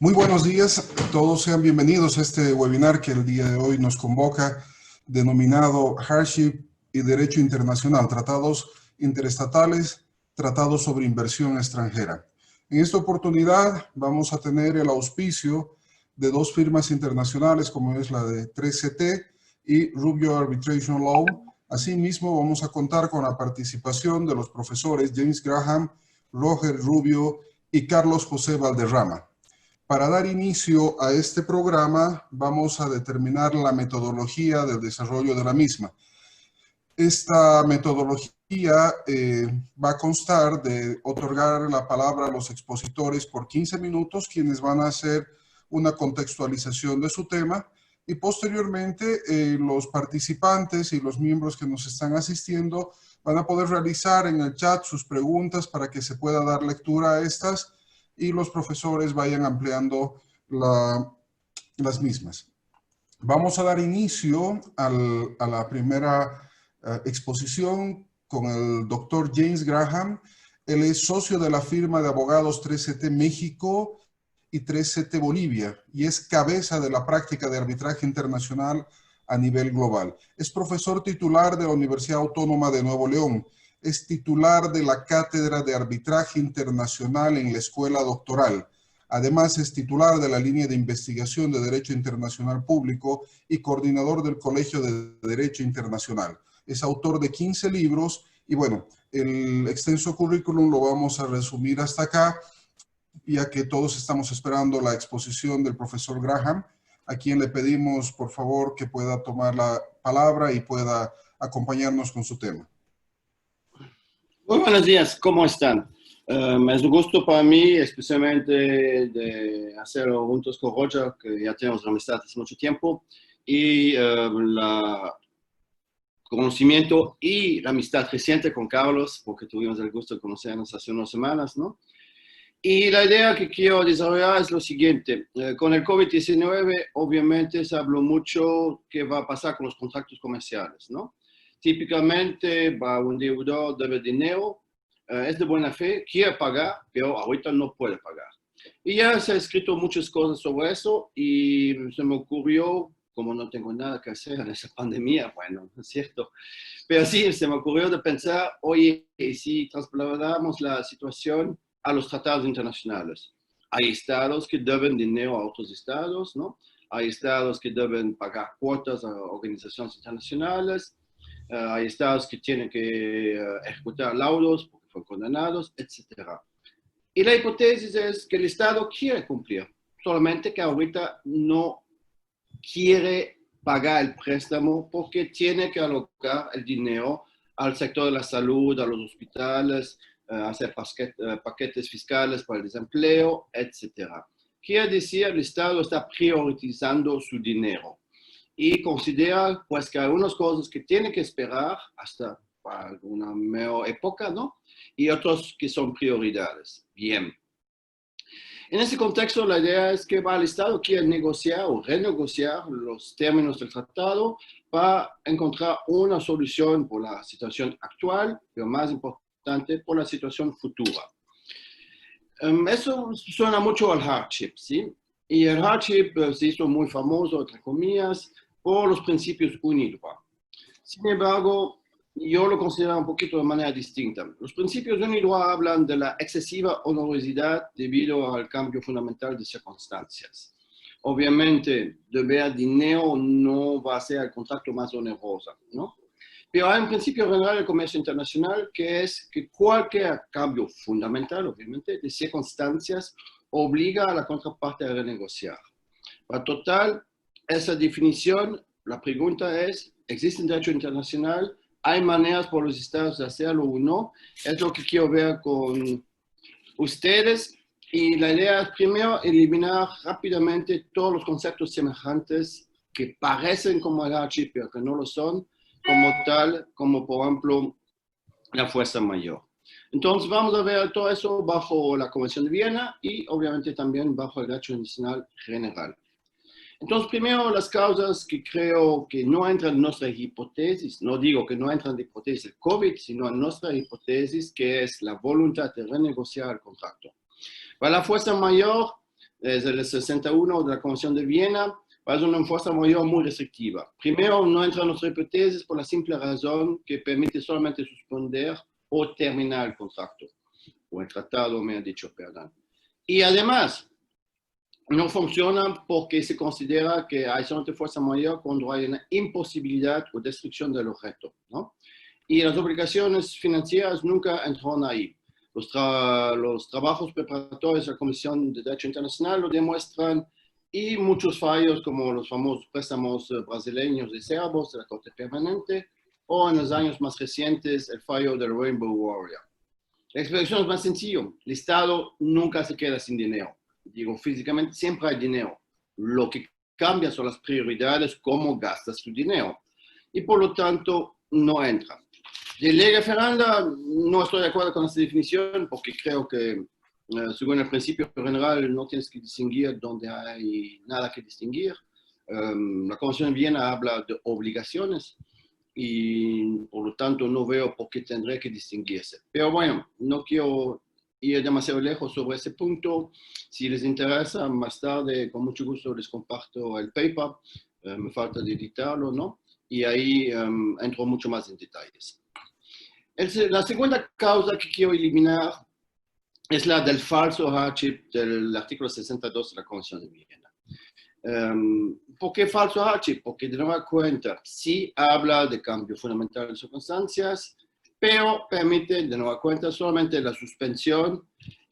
Muy buenos días, todos sean bienvenidos a este webinar que el día de hoy nos convoca, denominado Hardship y Derecho Internacional, Tratados Interestatales, Tratados sobre Inversión Extranjera. En esta oportunidad vamos a tener el auspicio de dos firmas internacionales como es la de 3CT y Rubio Arbitration Law. Asimismo, vamos a contar con la participación de los profesores James Graham, Roger Rubio y Carlos José Valderrama. Para dar inicio a este programa, vamos a determinar la metodología del desarrollo de la misma. Esta metodología va a constar de otorgar la palabra a los expositores por 15 minutos, quienes van a hacer una contextualización de su tema, y posteriormente los participantes y los miembros que nos están asistiendo van a poder realizar en el chat sus preguntas para que se pueda dar lectura a estas y los profesores vayan ampliando las mismas. Vamos a dar inicio a la primera exposición con el doctor James Graham. Él es socio de la firma de abogados 3CT México y 3CT Bolivia y es cabeza de la práctica de arbitraje internacional a nivel global. Es profesor titular de la Universidad Autónoma de Nuevo León. Es titular de la Cátedra de Arbitraje Internacional en la Escuela Doctoral. Además, es titular de la línea de investigación de Derecho Internacional Público y coordinador del Colegio de Derecho Internacional. Es autor de 15 libros y bueno, el extenso currículum lo vamos a resumir hasta acá, ya que todos estamos esperando la exposición del profesor Graham, a quien le pedimos, por favor, que pueda tomar la palabra y pueda acompañarnos con su tema. Muy buenos días, ¿cómo están? Es un gusto para mí, especialmente de hacerlo juntos con Roger, que ya tenemos una amistad hace mucho tiempo, y el conocimiento y la amistad reciente con Carlos, porque tuvimos el gusto de conocernos hace unas semanas, ¿no? Y la idea que quiero desarrollar es lo siguiente. Con el COVID-19, obviamente, se habló mucho qué va a pasar con los contratos comerciales, ¿no? Típicamente, va un deudor, debe dinero, es de buena fe, quiere pagar, pero ahorita no puede pagar. Y ya se ha escrito muchas cosas sobre eso y se me ocurrió, como no tengo nada que hacer en esa pandemia, bueno, no es cierto, pero sí, se me ocurrió de pensar, oye, si trasladamos la situación a los tratados internacionales. Hay estados que deben dinero a otros estados, ¿no? Hay estados que deben pagar cuotas a organizaciones internacionales, hay estados que tienen que ejecutar laudos porque fueron condenados, etc. Y la hipótesis es que el estado quiere cumplir, solamente que ahorita no quiere pagar el préstamo porque tiene que alocar el dinero al sector de la salud, a los hospitales, hacer paquetes fiscales para el desempleo, etc. Quiere decir, el Estado está priorizando su dinero y considera pues que hay unas cosas que tiene que esperar hasta para alguna mejor época, ¿no? Y otros que son prioridades. Bien. En ese contexto, la idea es que el Estado quiere negociar o renegociar los términos del tratado para encontrar una solución por la situación actual, pero más importante, por la situación futura. Eso suena mucho al hardship, ¿sí? Y el hardship se hizo muy famoso, entre comillas, por los principios UNIDROIT. Sin embargo, yo lo considero un poquito de manera distinta. Los principios UNIDROIT hablan de la excesiva onerosidad debido al cambio fundamental de circunstancias. Obviamente, deber dinero no va a ser el contrato más oneroso, ¿no? Pero hay un principio general del comercio internacional que es que cualquier cambio fundamental, obviamente, de circunstancias obliga a la contraparte a renegociar. Para total, esa definición, la pregunta es, ¿existe un derecho internacional? ¿Hay maneras por los estados de hacerlo o no? Es lo que quiero ver con ustedes. Y la idea es primero eliminar rápidamente todos los conceptos semejantes que parecen como el hardship, pero que no lo son, como tal, como por ejemplo la fuerza mayor. Entonces vamos a ver todo eso bajo la Convención de Viena y obviamente también bajo el derecho internacional general. Entonces, primero, las causas que creo que no entran en nuestra hipótesis, no digo que no entran en la hipótesis del COVID, sino en nuestra hipótesis, que es la voluntad de renegociar el contrato. Para la fuerza mayor, es el 61 de la Convención de Viena, es una fuerza mayor muy restrictiva. Primero, no entra en nuestras hipótesis por la simple razón que permite solamente suspender o terminar el contrato, o el tratado, me ha dicho, perdón. Y además, no funciona porque se considera que hay solamente fuerza mayor cuando hay una imposibilidad o destrucción del objeto, ¿no? Y las obligaciones financieras nunca entraron ahí. Los trabajos preparatorios de la Comisión de Derecho Internacional lo demuestran, y muchos fallos como los famosos préstamos brasileños y serbos de la Corte Permanente, o en los años más recientes el fallo del Rainbow Warrior. La explicación es más sencilla. El Estado nunca se queda sin dinero. Digo, físicamente siempre hay dinero. Lo que cambia son las prioridades, cómo gastas tu dinero. Y por lo tanto, no entra. De ley Ferranda, no estoy de acuerdo con esta definición porque creo que, según el principio general, no tienes que distinguir donde hay nada que distinguir. La Convención de Viena habla de obligaciones y por lo tanto no veo por qué tendría que distinguirse. Pero bueno, no quiero ir demasiado lejos sobre ese punto. Si les interesa, más tarde, con mucho gusto les comparto el paper. Me falta de editarlo, ¿no? Y ahí entro mucho más en detalles. La segunda causa que quiero eliminar es la del falso hardship del artículo 62 de la Convención de Viena. ¿Por qué falso hardship? Porque de nueva cuenta sí habla de cambio fundamental de circunstancias, pero permite de nueva cuenta solamente la suspensión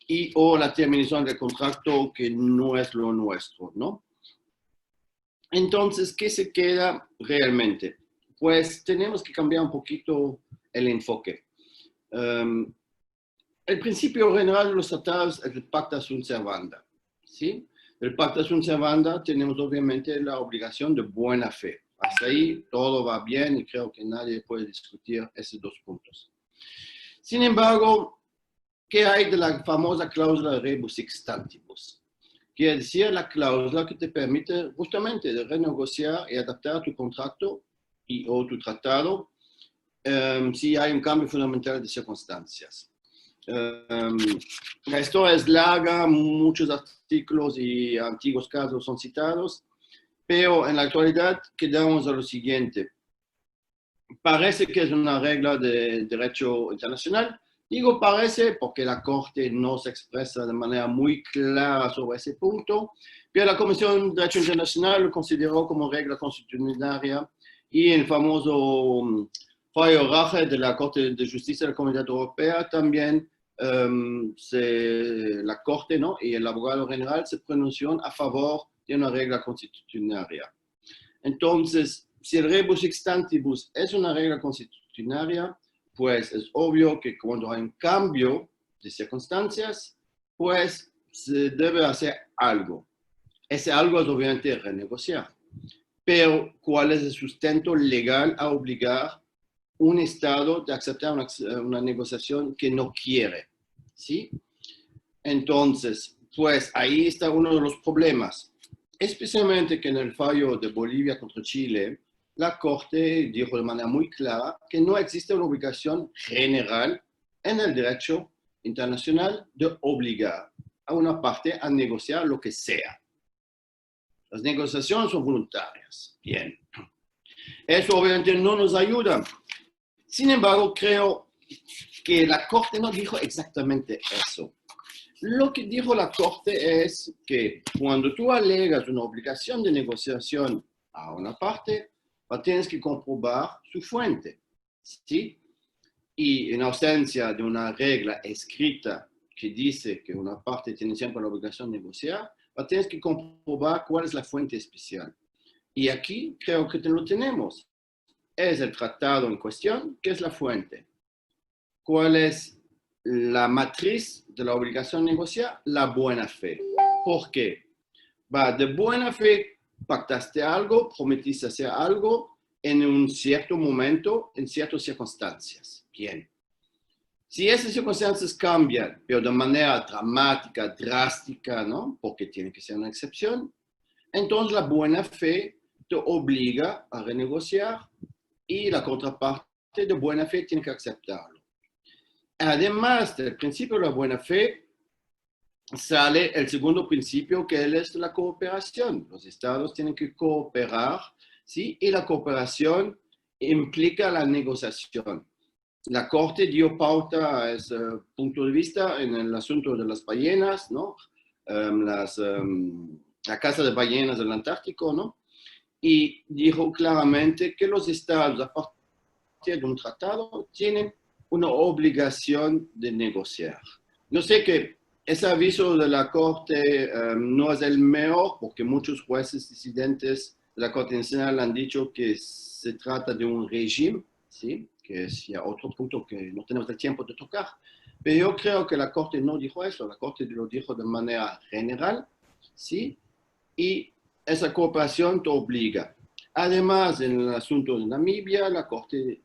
y o la terminación del contrato que no es lo nuestro, ¿no? Entonces, ¿qué se queda realmente? Pues tenemos que cambiar un poquito el enfoque. El principio general de los tratados es el pacta sunt servanda, ¿sí? El pacta sunt servanda tenemos obviamente la obligación de buena fe. Hasta ahí todo va bien y creo que nadie puede discutir esos dos puntos. Sin embargo, ¿qué hay de la famosa cláusula rebus sic stantibus? Quiere decir la cláusula que te permite justamente de renegociar y adaptar tu contrato o tu tratado si hay un cambio fundamental de circunstancias. La historia es larga, muchos artículos y antiguos casos son citados, pero en la actualidad quedamos a lo siguiente. Parece que es una regla de derecho internacional. Digo parece porque la Corte no se expresa de manera muy clara sobre ese punto, pero la Comisión de Derecho Internacional lo consideró como regla constitucional y el famoso fallo Rache de la Corte de Justicia de la Comunidad Europea también la Corte, ¿no?, y el abogado general se pronunció a favor de una regla constitucional. Entonces, si el rebus sic stantibus es una regla constitucional, pues es obvio que cuando hay un cambio de circunstancias, pues se debe hacer algo. Ese algo es obviamente renegociar. Pero, ¿cuál es el sustento legal a obligar un Estado de aceptar una negociación que no quiere? ¿Sí? Entonces, pues ahí está uno de los problemas. Especialmente que en el fallo de Bolivia contra Chile, la Corte dijo de manera muy clara que no existe una obligación general en el derecho internacional de obligar a una parte a negociar lo que sea. Las negociaciones son voluntarias. Bien. Eso obviamente no nos ayuda. Sin embargo, creo que la Corte no dijo exactamente eso. Lo que dijo la Corte es que cuando tú alegas una obligación de negociación a una parte, tienes que comprobar su fuente, ¿sí? Y en ausencia de una regla escrita que dice que una parte tiene siempre la obligación de negociar, tienes que comprobar cuál es la fuente especial. Y aquí creo que lo tenemos. Es el tratado en cuestión, que es la fuente. ¿Cuál es la matriz de la obligación de negociar? La buena fe. ¿Por qué? De buena fe pactaste algo, prometiste hacer algo en un cierto momento, en ciertas circunstancias. Bien. Si esas circunstancias cambian, pero de manera dramática, drástica, ¿no?, porque tiene que ser una excepción, entonces la buena fe te obliga a renegociar y la contraparte de buena fe tiene que aceptarlo. Además del principio de la buena fe, sale el segundo principio, que es la cooperación. Los estados tienen que cooperar, ¿sí? Y la cooperación implica la negociación. La Corte dio pauta a ese punto de vista en el asunto de las ballenas, ¿no? La caza de ballenas del Antártico, ¿no? Y dijo claramente que los estados, a partir de un tratado, tienen una obligación de negociar. No sé que ese aviso de la Corte no es el mejor, porque muchos jueces disidentes de la Corte Nacional han dicho que se trata de un régimen, ¿sí? Que es ya otro punto que no tenemos el tiempo de tocar. Pero yo creo que la Corte no dijo eso, la Corte lo dijo de manera general, ¿sí? Y esa cooperación te obliga. Además, en el asunto de Namibia, la Corte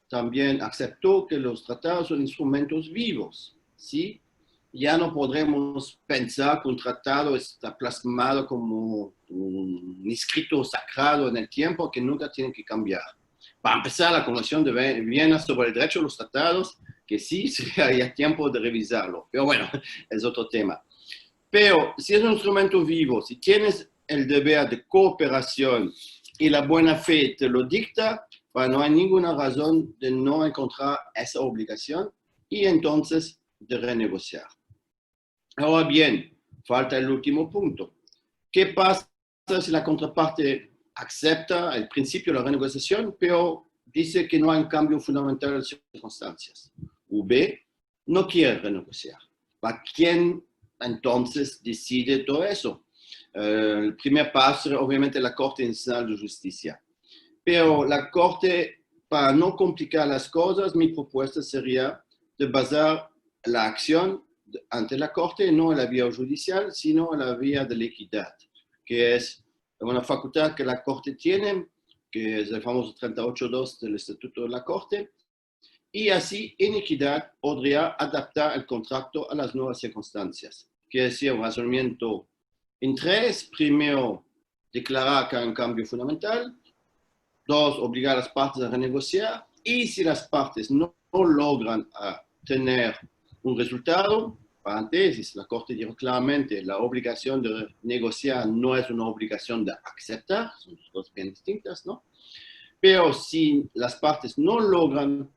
también aceptó que los tratados son instrumentos vivos, ¿sí? Ya no podremos pensar que un tratado está plasmado como un escrito sagrado en el tiempo que nunca tiene que cambiar. Para empezar, la Convención de Viena sobre el derecho a los tratados, que sí, sería tiempo de revisarlo, pero bueno, es otro tema. Pero si es un instrumento vivo, si tienes el deber de cooperación y la buena fe te lo dicta, pues no hay ninguna razón de no encontrar esa obligación y entonces de renegociar. Ahora bien, falta el último punto. ¿Qué pasa si la contraparte acepta el principio de la renegociación, pero dice que no hay un cambio fundamental de circunstancias? O B, no quiere renegociar. ¿Para quién entonces decide todo eso? El primer paso, obviamente, la Corte Nacional de Justicia. Pero la Corte, para no complicar las cosas, mi propuesta sería de basar la acción ante la Corte no en la vía judicial, sino en la vía de la equidad, que es una facultad que la Corte tiene, que es el famoso 38.2 del Estatuto de la Corte, y así en equidad podría adaptar el contrato a las nuevas circunstancias, que es decir, un razonamiento en tres: primero, declarar que hay un cambio fundamental; dos, obligar a las partes a renegociar; y si las partes no logran tener un resultado, paréntesis, la Corte dijo claramente, la obligación de negociar no es una obligación de aceptar, son dos cosas bien distintas, ¿no? Pero si las partes no logran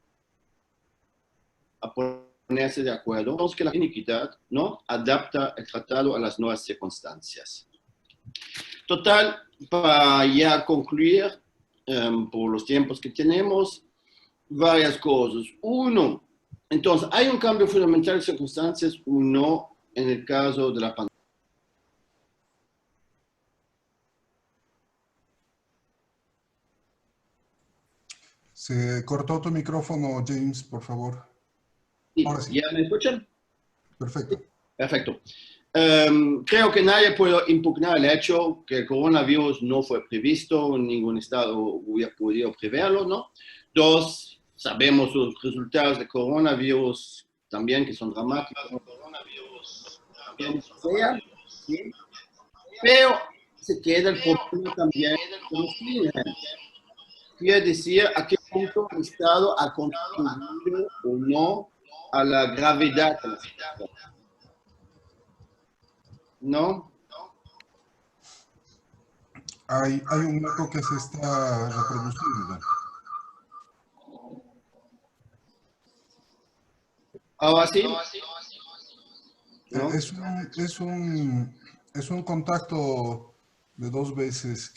ponerse de acuerdo, entonces que la inequidad, ¿no?, adapta el tratado a las nuevas circunstancias. Total, para ya concluir, por los tiempos que tenemos, varias cosas. Uno, entonces, ¿hay un cambio fundamental de circunstancias o no en el caso de la pandemia? Se cortó tu micrófono, James, por favor. Sí, Ahora sí. ¿ya me escuchan? Perfecto. Perfecto. Creo que nadie puede impugnar el hecho que el coronavirus no fue previsto, ningún estado hubiera podido preverlo, ¿no? Dos, sabemos los resultados del coronavirus también, que son dramáticos. Sea, ¿sí? Pero se queda el problema también de los crímenes. Quiere decir a qué punto el Estado ha contribuido o no a la gravedad de la situación, ¿no? Hay un eco que se está reproduciendo. Ahora sí, ¿no? Es un contacto de dos veces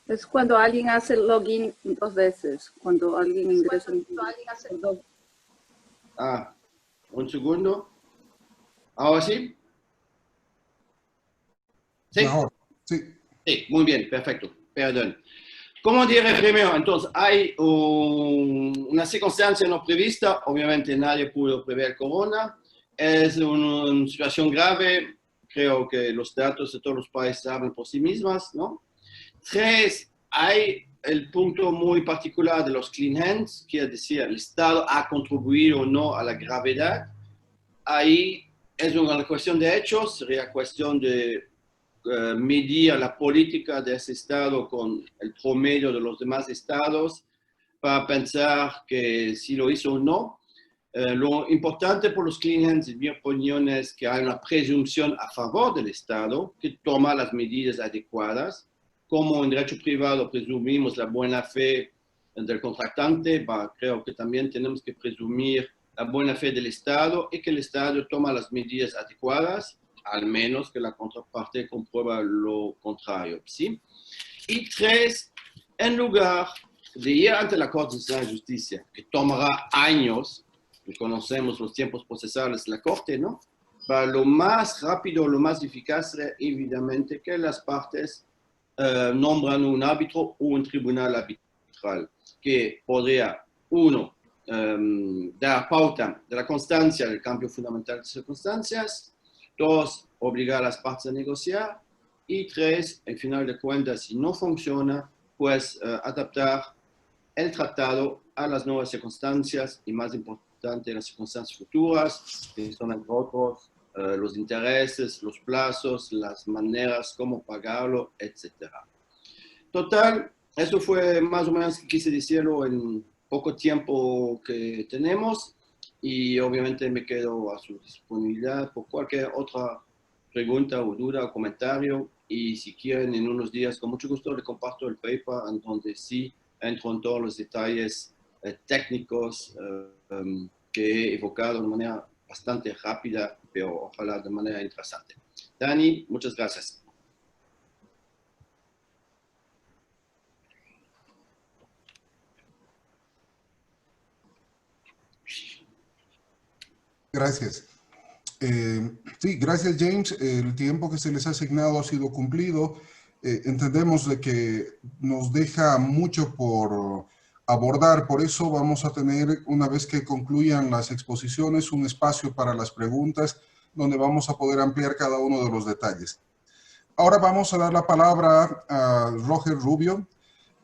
Es cuando alguien hace login dos veces, cuando alguien ingresa. Un segundo. ¿Ahora sí? ¿Sí? Mejor, sí. Sí, muy bien, perfecto. Perdón. Como dije primero, entonces hay una circunstancia no prevista, obviamente nadie pudo prever el corona, es una situación grave, creo que los datos de todos los países hablan por sí mismas, ¿no? Tres, hay el punto muy particular de los clean hands, quiere decir, el Estado ha contribuido o no a la gravedad. Ahí es una cuestión de hechos, sería cuestión de medir la política de ese Estado con el promedio de los demás estados para pensar que si lo hizo o no. Lo importante por los clientes, en mi opinión, es que hay una presunción a favor del Estado que toma las medidas adecuadas. Como en derecho privado presumimos la buena fe del contratante, creo que también tenemos que presumir la buena fe del Estado y que el Estado toma las medidas adecuadas, al menos que la contraparte comprueba lo contrario, ¿sí? Y tres, en lugar de ir ante la Corte Nacional de Justicia, que tomará años, y conocemos los tiempos procesales de la Corte, ¿no? Para lo más rápido, lo más eficaz, evidentemente, que las partes nombran un árbitro o un tribunal arbitral, que podría, uno, dar pauta de la constancia del cambio fundamental de circunstancias, dos, obligar a las partes a negociar, y tres, en final de cuentas, si no funciona, pues adaptar el tratado a las nuevas circunstancias y, más importante, las circunstancias futuras, que son, entre otros, los intereses, los plazos, las maneras, cómo pagarlo, etc. Total, eso fue más o menos que quise decirlo en poco tiempo que tenemos, y obviamente me quedo a su disponibilidad por cualquier otra pregunta o duda o comentario, y si quieren en unos días con mucho gusto le comparto el paper en donde sí entro en todos los detalles técnicos que he evocado de manera bastante rápida, pero ojalá de manera interesante. Dani, muchas gracias. Gracias. Sí, gracias James. El tiempo que se les ha asignado ha sido cumplido. Entendemos de que nos deja mucho por abordar, por eso vamos a tener, una vez que concluyan las exposiciones, un espacio para las preguntas donde vamos a poder ampliar cada uno de los detalles. Ahora vamos a dar la palabra a Roger Rubio,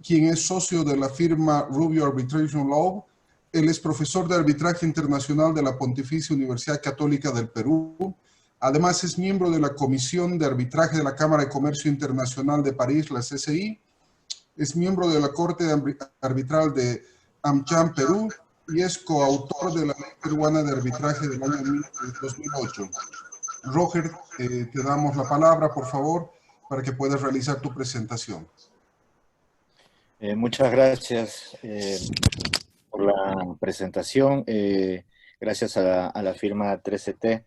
quien es socio de la firma Rubio Arbitration Law. Él es profesor de arbitraje internacional de la Pontificia Universidad Católica del Perú. Además, es miembro de la Comisión de Arbitraje de la Cámara de Comercio Internacional de París, la CCI. Es miembro de la Corte Arbitral de AmCham, Perú, y es coautor de la Ley Peruana de Arbitraje del año 2008. Roger, te damos la palabra, por favor, para que puedas realizar tu presentación. Muchas gracias por la presentación. Gracias a la firma 3CT,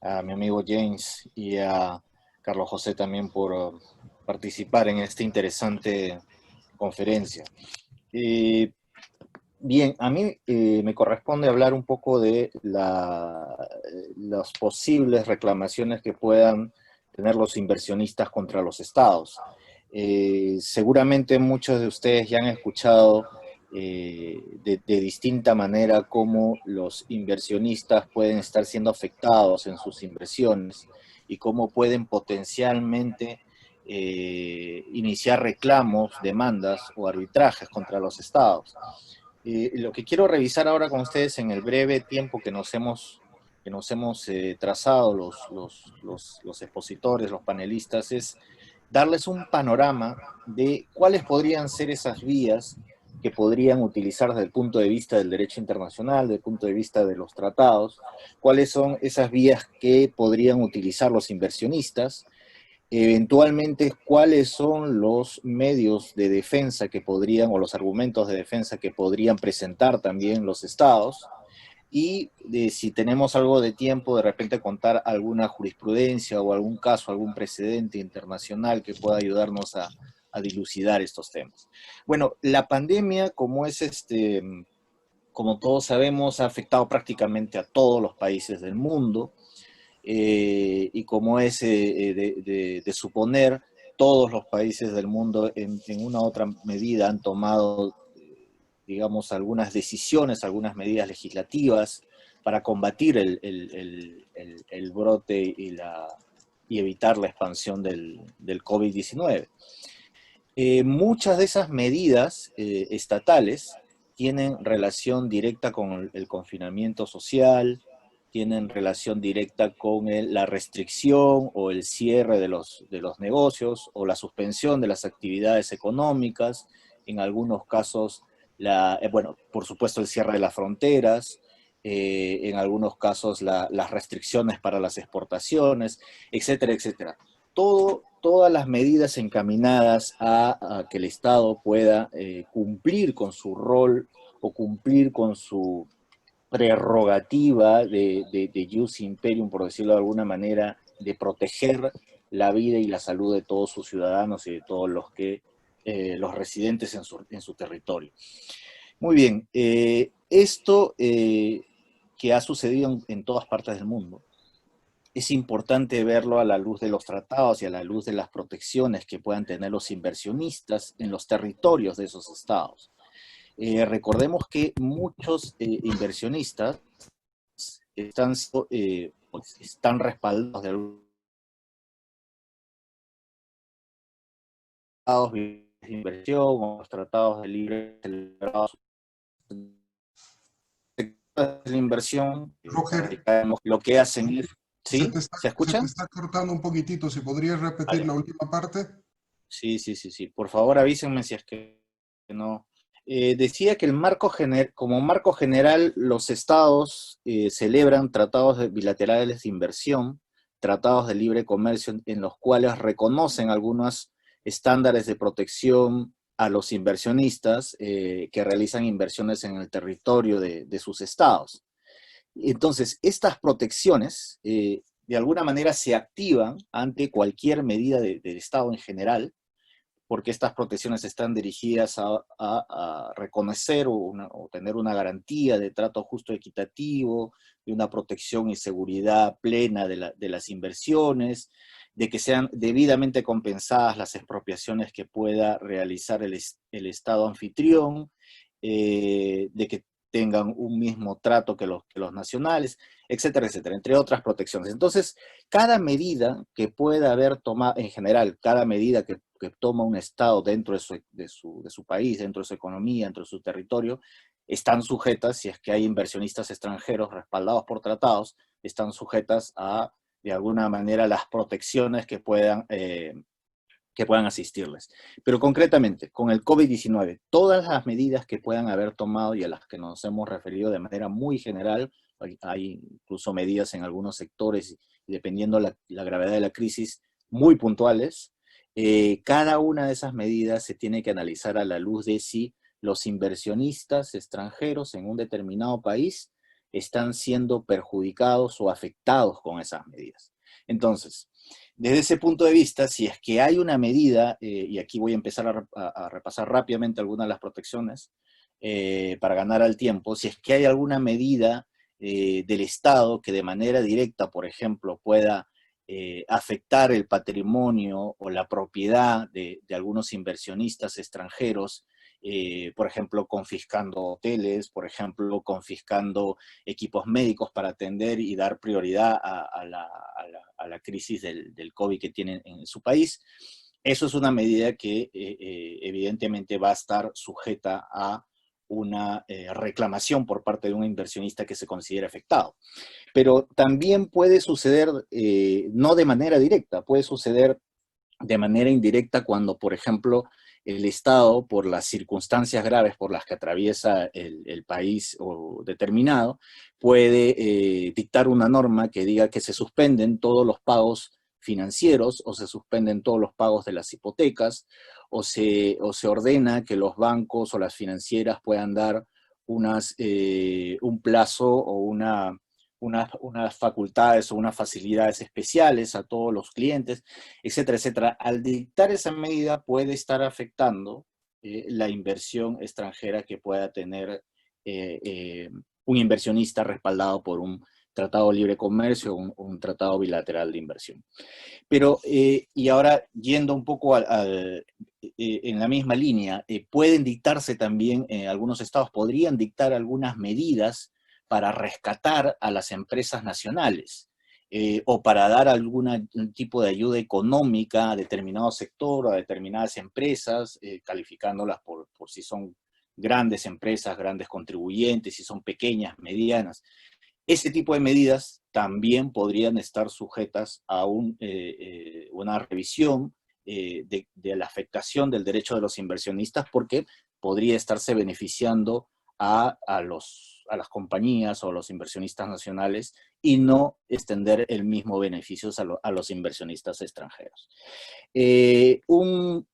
a mi amigo James y a Carlos José también por participar en esta interesante conferencia. Bien, a mí me corresponde hablar un poco de las posibles reclamaciones que puedan tener los inversionistas contra los estados. Seguramente muchos de ustedes ya han escuchado de distinta manera cómo los inversionistas pueden estar siendo afectados en sus inversiones y cómo pueden potencialmente iniciar reclamos, demandas o arbitrajes contra los estados. Lo que quiero revisar ahora con ustedes en el breve tiempo que nos hemos trazado los expositores, los panelistas, es darles un panorama de cuáles podrían ser esas vías que podrían utilizar desde el punto de vista del derecho internacional, desde el punto de vista de los tratados, cuáles son esas vías que podrían utilizar los inversionistas, eventualmente cuáles son los medios de defensa que podrían, o los argumentos de defensa que podrían presentar también los estados, y si tenemos algo de tiempo, de repente contar alguna jurisprudencia o algún caso, algún precedente internacional que pueda ayudarnos a dilucidar estos temas. Bueno, la pandemia, como todos sabemos, ha afectado prácticamente a todos los países del mundo, y como es de suponer, todos los países del mundo en una u otra medida han tomado, digamos, algunas decisiones, algunas medidas legislativas para combatir el brote y evitar la expansión del COVID-19. Muchas de esas medidas estatales tienen relación directa con el confinamiento social, tienen relación directa con la restricción o el cierre de los negocios o la suspensión de las actividades económicas, en algunos casos, por supuesto el cierre de las fronteras, en algunos casos las restricciones para las exportaciones, etcétera, etcétera. Todas las medidas encaminadas a que el Estado pueda cumplir con su rol o cumplir con su prerrogativa de jus imperium, por decirlo de alguna manera, de proteger la vida y la salud de todos sus ciudadanos y de todos los residentes en su territorio. Muy bien, esto que ha sucedido en todas partes del mundo, es importante verlo a la luz de los tratados y a la luz de las protecciones que puedan tener los inversionistas en los territorios de esos estados. Recordemos que muchos inversionistas están respaldados de algunos tratados de inversión o los tratados de libre celebrados de la inversión. Roger, Lo que hacen es... se ¿Sí? te está, ¿Se se te escucha? está cortando un poquitito. ¿Si podrías repetir Vale. la última parte? Sí, sí, sí, sí. Por favor, avísenme si es que no. Decía que como marco general, los estados celebran tratados bilaterales de inversión, tratados de libre comercio en los cuales reconocen algunos estándares de protección a los inversionistas que realizan inversiones en el territorio de sus estados. Entonces, estas protecciones de alguna manera se activan ante cualquier medida del Estado en general, porque estas protecciones están dirigidas a reconocer o tener una garantía de trato justo equitativo, de una protección y seguridad plena de las inversiones, de que sean debidamente compensadas las expropiaciones que pueda realizar el Estado anfitrión, de que tengan un mismo trato que los nacionales, etcétera, etcétera, entre otras protecciones. Entonces, cada medida que pueda haber tomado, en general, cada medida que toma un Estado dentro de su país, dentro de su economía, dentro de su territorio, están sujetas, si es que hay inversionistas extranjeros respaldados por tratados, están sujetas a, de alguna manera, las protecciones que puedan asistirles. Pero concretamente, con el COVID-19, todas las medidas que puedan haber tomado y a las que nos hemos referido de manera muy general, hay incluso medidas en algunos sectores, dependiendo la gravedad de la crisis, muy puntuales, cada una de esas medidas se tiene que analizar a la luz de si los inversionistas extranjeros en un determinado país están siendo perjudicados o afectados con esas medidas. Entonces, desde ese punto de vista, si es que hay una medida, y aquí voy a empezar a repasar rápidamente algunas de las protecciones para ganar al tiempo, si es que hay alguna medida del Estado que de manera directa, por ejemplo, pueda afectar el patrimonio o la propiedad de algunos inversionistas extranjeros, por ejemplo, confiscando hoteles, por ejemplo, confiscando equipos médicos para atender y dar prioridad a la crisis del COVID que tienen en su país. Eso es una medida que evidentemente va a estar sujeta a una reclamación por parte de un inversionista que se considera afectado. Pero también puede suceder, no de manera directa, puede suceder de manera indirecta cuando, por ejemplo, el Estado, por las circunstancias graves por las que atraviesa el país o determinado, puede dictar una norma que diga que se suspenden todos los pagos financieros o se suspenden todos los pagos de las hipotecas o se ordena que los bancos o las financieras puedan dar un plazo o unas facultades o unas facilidades especiales a todos los clientes, etcétera, etcétera. Al dictar esa medida puede estar afectando la inversión extranjera que pueda tener un inversionista respaldado por un tratado de libre comercio o un tratado bilateral de inversión. Pero, y ahora yendo un poco en la misma línea, pueden dictarse también, algunos estados podrían dictar algunas medidas para rescatar a las empresas nacionales o para dar algún tipo de ayuda económica a determinado sector o a determinadas empresas, calificándolas por si son grandes empresas, grandes contribuyentes, si son pequeñas, medianas. Ese tipo de medidas también podrían estar sujetas a una revisión de la afectación del derecho de los inversionistas porque podría estarse beneficiando a las compañías o a los inversionistas nacionales y no extender el mismo beneficio a los inversionistas extranjeros.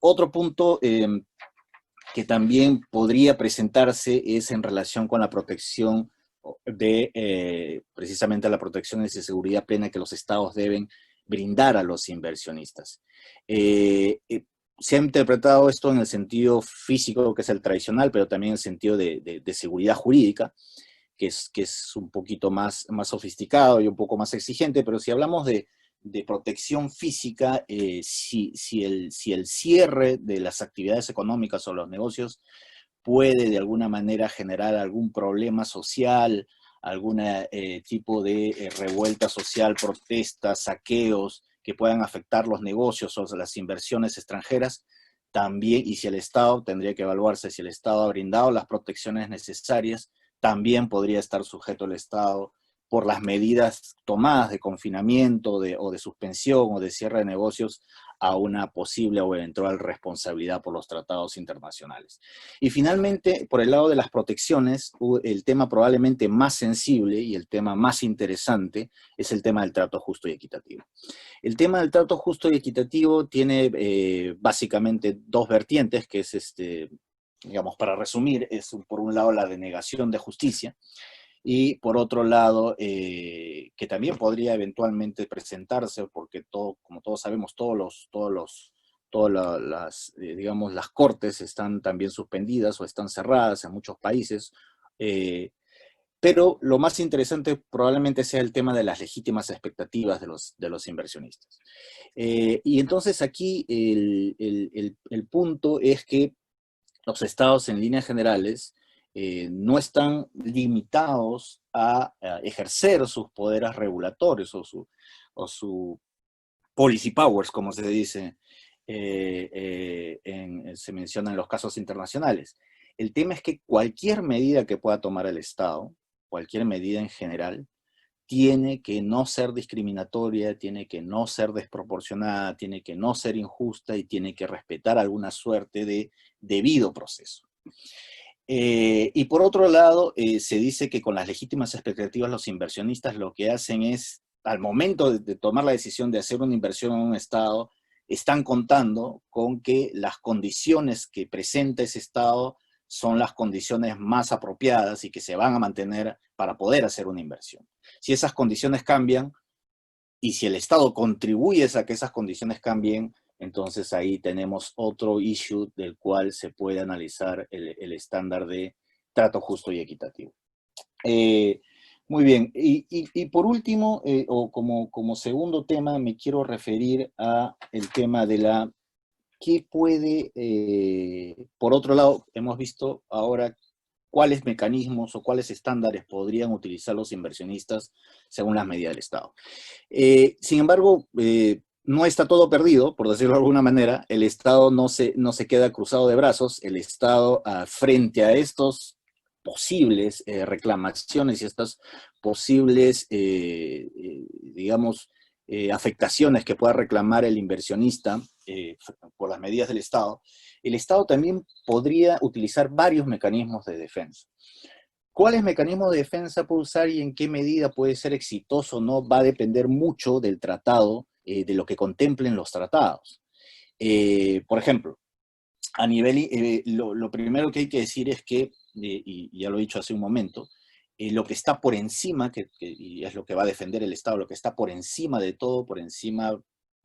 Otro punto que también podría presentarse es en relación con la protección precisamente la protección y seguridad plena que los estados deben brindar a los inversionistas. Se ha interpretado esto en el sentido físico, que es el tradicional, pero también en el sentido de seguridad jurídica, que es un poquito más sofisticado y un poco más exigente, pero si hablamos de protección física, si el cierre de las actividades económicas o los negocios puede de alguna manera generar algún problema social, algún tipo de revuelta social, protestas, saqueos que puedan afectar los negocios o las inversiones extranjeras, también, y si el Estado, tendría que evaluarse si el Estado ha brindado las protecciones necesarias, también podría estar sujeto el Estado por las medidas tomadas de confinamiento o de suspensión o de cierre de negocios a una posible o eventual responsabilidad por los tratados internacionales. Y finalmente, por el lado de las protecciones, el tema probablemente más sensible y el tema más interesante es el tema del trato justo y equitativo. El tema del trato justo y equitativo tiene básicamente dos vertientes, que es, digamos, para resumir, es por un lado la denegación de justicia, y por otro lado, que también podría eventualmente presentarse, porque como todos sabemos, digamos, las cortes están también suspendidas o están cerradas en muchos países, pero lo más interesante probablemente sea el tema de las legítimas expectativas de los inversionistas. Y entonces aquí el punto es que los estados en líneas generales no están limitados a ejercer sus poderes regulatorios o su policy powers, como se dice, se menciona en los casos internacionales. El tema es que cualquier medida que pueda tomar el Estado, cualquier medida en general, tiene que no ser discriminatoria, tiene que no ser desproporcionada, tiene que no ser injusta y tiene que respetar alguna suerte de debido proceso. Y por otro lado, se dice que con las legítimas expectativas los inversionistas lo que hacen es, al momento de tomar la decisión de hacer una inversión en un Estado, están contando con que las condiciones que presenta ese Estado son las condiciones más apropiadas y que se van a mantener para poder hacer una inversión. Si esas condiciones cambian y si el Estado contribuye a que esas condiciones cambien, entonces ahí tenemos otro issue del cual se puede analizar el estándar de trato justo y equitativo. Muy bien, y por último, o como segundo tema, me quiero referir a el tema de ¿qué puede, por otro lado, hemos visto ahora cuáles mecanismos o cuáles estándares podrían utilizar los inversionistas según las medidas del Estado. Sin embargo, no está todo perdido, por decirlo de alguna manera. El Estado no se queda cruzado de brazos. El Estado, frente a estos posibles reclamaciones y estas posibles, digamos, afectaciones que pueda reclamar el inversionista por las medidas del Estado, el Estado también podría utilizar varios mecanismos de defensa. ¿Cuáles mecanismos de defensa puede usar y en qué medida puede ser exitoso o no? Va a depender mucho del tratado, de lo que contemplen los tratados. Por ejemplo, a nivel, lo primero que hay que decir es que, y ya lo he dicho hace un momento, lo que está por encima, y es lo que va a defender el Estado, lo que está por encima de todo, por encima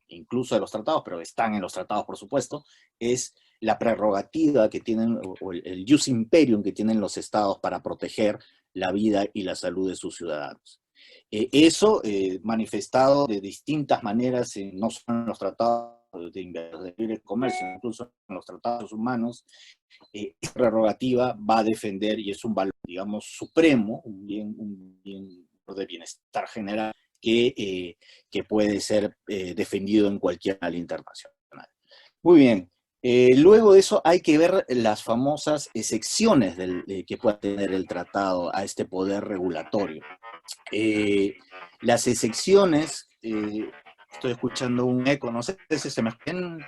incluso de los tratados, pero están en los tratados por supuesto, es la prerrogativa que tienen, o el jus imperium que tienen los estados para proteger la vida y la salud de sus ciudadanos. Eso manifestado de distintas maneras, no solo en los tratados de libre comercio, incluso en los tratados humanos, esa prerrogativa va a defender y es un valor, digamos, supremo, un bien de bienestar general que puede ser defendido en cualquier canal internacional. Muy bien. Luego de eso hay que ver las famosas excepciones que pueda tener el tratado a este poder regulatorio. Las excepciones, estoy escuchando un eco, no sé si se me escuchan.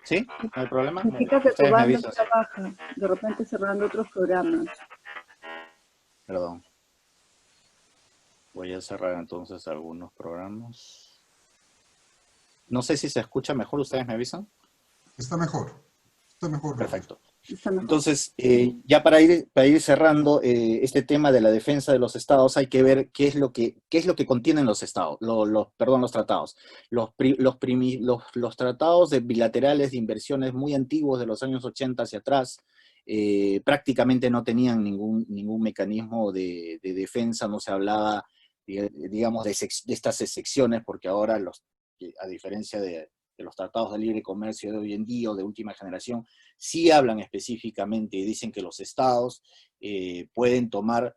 ¿Sí? ¿No hay problema? Significa que tu Ustedes me banda avisan. está baja, de repente cerrando otros programas. Perdón. Voy a cerrar entonces algunos programas. No sé si se escucha mejor, ¿ustedes me avisan? Está mejor. Está mejor. Perfecto. Está mejor. Entonces, ya para ir cerrando este tema de la defensa de los estados, hay que ver qué es lo que contienen los estados, los tratados. Los tratados bilaterales de inversiones muy antiguos de los años 80 hacia atrás prácticamente no tenían ningún mecanismo de defensa, no se hablaba, digamos, de estas excepciones, porque ahora, a diferencia de los tratados de libre comercio de hoy en día o de última generación, sí hablan específicamente y dicen que los estados pueden tomar,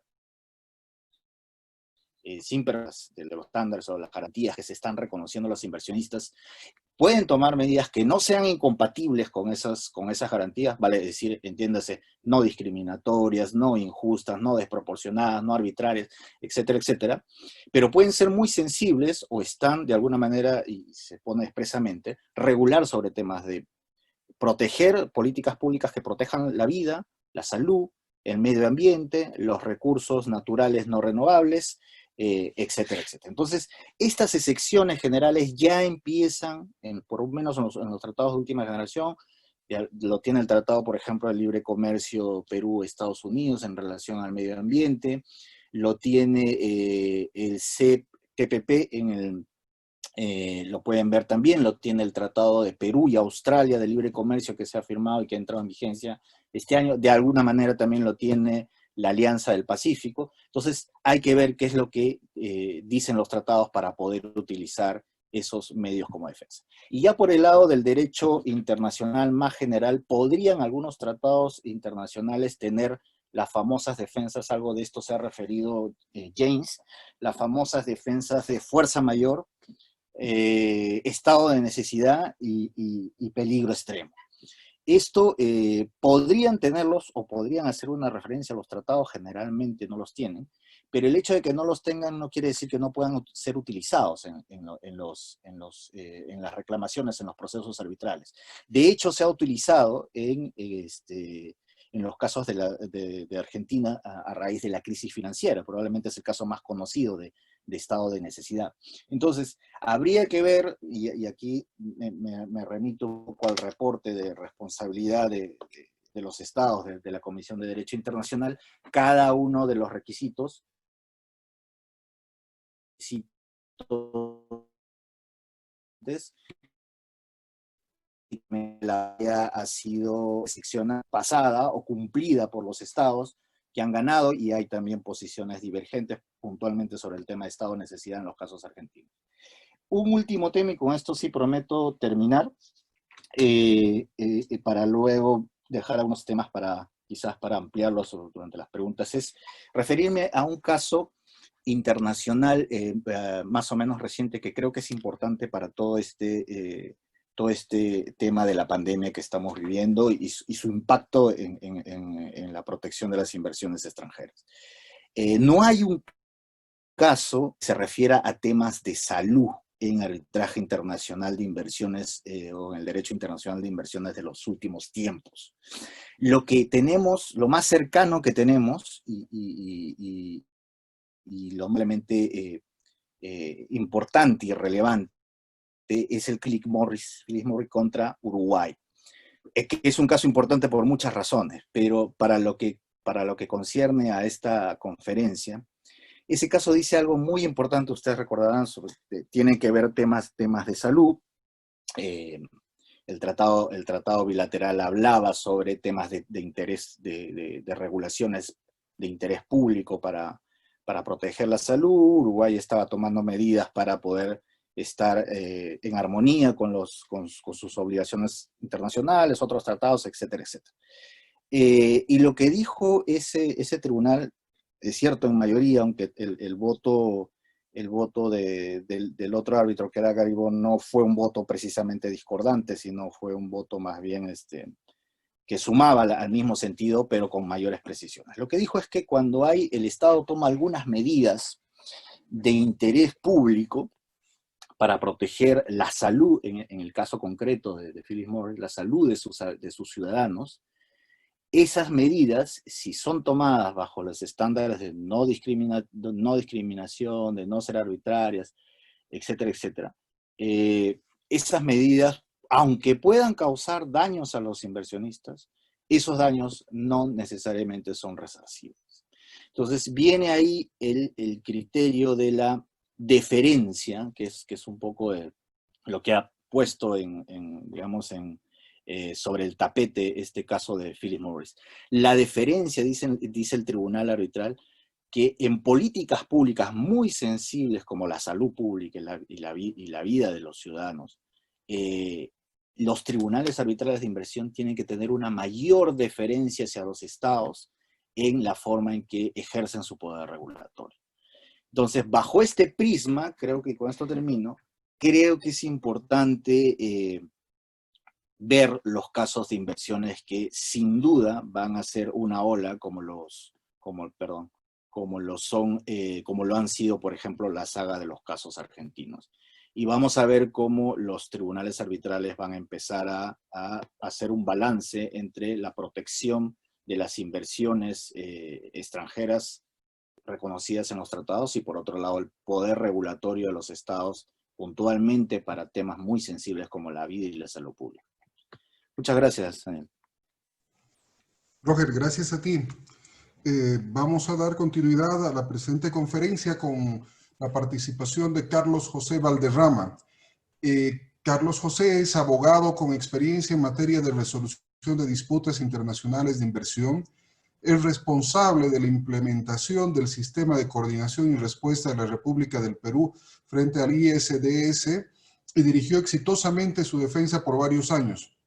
sin perder de los estándares o las garantías que se están reconociendo los inversionistas, pueden tomar medidas que no sean incompatibles con esas garantías, vale decir, entiéndase, no discriminatorias, no injustas, no desproporcionadas, no arbitrarias, etcétera, etcétera, pero pueden ser muy sensibles o están de alguna manera, y se pone expresamente, regular sobre temas de proteger políticas públicas que protejan la vida, la salud, el medio ambiente, los recursos naturales no renovables, etcétera, etcétera. Entonces, estas excepciones generales ya empiezan, por lo menos en los tratados de última generación, ya lo tiene el tratado, por ejemplo, de libre comercio Perú-Estados Unidos en relación al medio ambiente, lo tiene el CPTPP lo pueden ver también, lo tiene el Tratado de Perú y Australia de libre comercio que se ha firmado y que ha entrado en vigencia este año. De alguna manera también lo tiene la Alianza del Pacífico. Entonces hay que ver qué es lo que dicen los tratados para poder utilizar esos medios como defensa. Y ya por el lado del derecho internacional más general, ¿podrían algunos tratados internacionales tener las famosas defensas? Algo de esto se ha referido James, las famosas defensas de fuerza mayor, estado de necesidad y peligro extremo. Esto podrían tenerlos o podrían hacer una referencia a los tratados, generalmente no los tienen, pero el hecho de que no los tengan no quiere decir que no puedan ser utilizados en las reclamaciones, en los procesos arbitrales. De hecho, se ha utilizado en los casos de Argentina a raíz de la crisis financiera. Probablemente es el caso más conocido de estado de necesidad. Entonces, habría que ver, y aquí me remito un poco al reporte de responsabilidad de los estados, de la Comisión de Derecho Internacional, cada uno de los requisitos ha sido seccionada, pasada o cumplida por los estados que han ganado, y hay también posiciones divergentes puntualmente sobre el tema de estado de necesidad en los casos argentinos. Un último tema, y con esto sí prometo terminar, para luego dejar algunos temas quizás para ampliarlos durante las preguntas, es referirme a un caso internacional más o menos reciente que creo que es importante para todo este tema de la pandemia que estamos viviendo y su impacto en la protección de las inversiones extranjeras. No hay un caso que se refiera a temas de salud en arbitraje internacional de inversiones o en el derecho internacional de inversiones de los últimos tiempos. Lo que tenemos, lo más cercano que tenemos y lo realmente importante y relevante es el Philip Morris contra Uruguay, que es un caso importante por muchas razones, pero para lo que concierne a esta conferencia, ese caso dice algo muy importante, ustedes recordarán, tienen que ver temas de salud. El tratado bilateral hablaba sobre temas de interés, de regulaciones de interés público para proteger la salud. Uruguay estaba tomando medidas para poder estar en armonía con sus obligaciones internacionales, otros tratados, etcétera, etcétera. Y lo que dijo ese tribunal, es cierto en mayoría, aunque el voto del otro árbitro, que era Garibón, no fue un voto precisamente discordante, sino fue un voto más bien que sumaba al mismo sentido, pero con mayores precisiones. Lo que dijo es que cuando el Estado toma algunas medidas de interés público para proteger la salud, en el caso concreto de Philip Morris, la salud de sus ciudadanos. Esas medidas, si son tomadas bajo los estándares de no discriminación, de no ser arbitrarias, etcétera, etcétera, esas medidas, aunque puedan causar daños a los inversionistas, esos daños no necesariamente son resarcibles. Entonces viene ahí el criterio de la deferencia, que es un poco lo que ha puesto sobre el tapete este caso de Philip Morris. La deferencia, dice el tribunal arbitral, que en políticas públicas muy sensibles como la salud pública y la vida de los ciudadanos, los tribunales arbitrales de inversión tienen que tener una mayor deferencia hacia los estados en la forma en que ejercen su poder regulatorio. Entonces, bajo este prisma, creo que con esto termino, creo que es importante ver los casos de inversiones que sin duda van a ser una ola como lo han sido, por ejemplo, la saga de los casos argentinos. Y vamos a ver cómo los tribunales arbitrales van a empezar a hacer un balance entre la protección de las inversiones extranjeras reconocidas en los tratados y, por otro lado, el poder regulatorio de los estados puntualmente para temas muy sensibles como la vida y la salud pública. Muchas gracias, Daniel. Roger, gracias a ti. Vamos a dar continuidad a la presente conferencia con la participación de Carlos José Valderrama. Carlos José es abogado con experiencia en materia de resolución de disputas internacionales de inversión. Es responsable de la implementación del Sistema de Coordinación y Respuesta de la República del Perú frente al ISDS y dirigió exitosamente su defensa por varios años.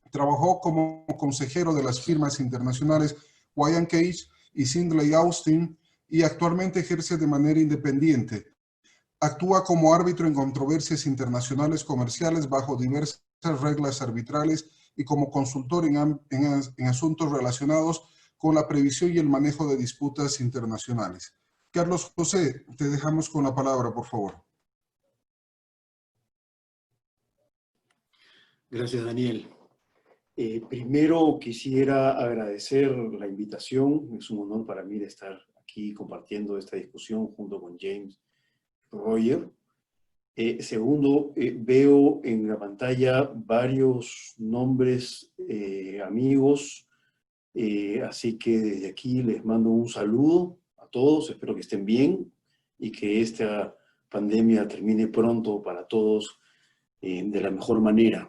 Trabajó como consejero de las firmas internacionales Wyatt Cage y Sidley Austin y actualmente ejerce de manera independiente. Actúa como árbitro en controversias internacionales comerciales bajo diversas reglas arbitrales y como consultor en asuntos relacionados con la previsión y el manejo de disputas internacionales. Carlos José, te dejamos con la palabra, por favor. Gracias, Daniel. Primero quisiera agradecer la invitación. Es un honor para mí de estar aquí compartiendo esta discusión junto con James Roger. Segundo, veo en la pantalla varios nombres amigos, así que desde aquí les mando un saludo a todos. Espero que estén bien y que esta pandemia termine pronto para todos de la mejor manera.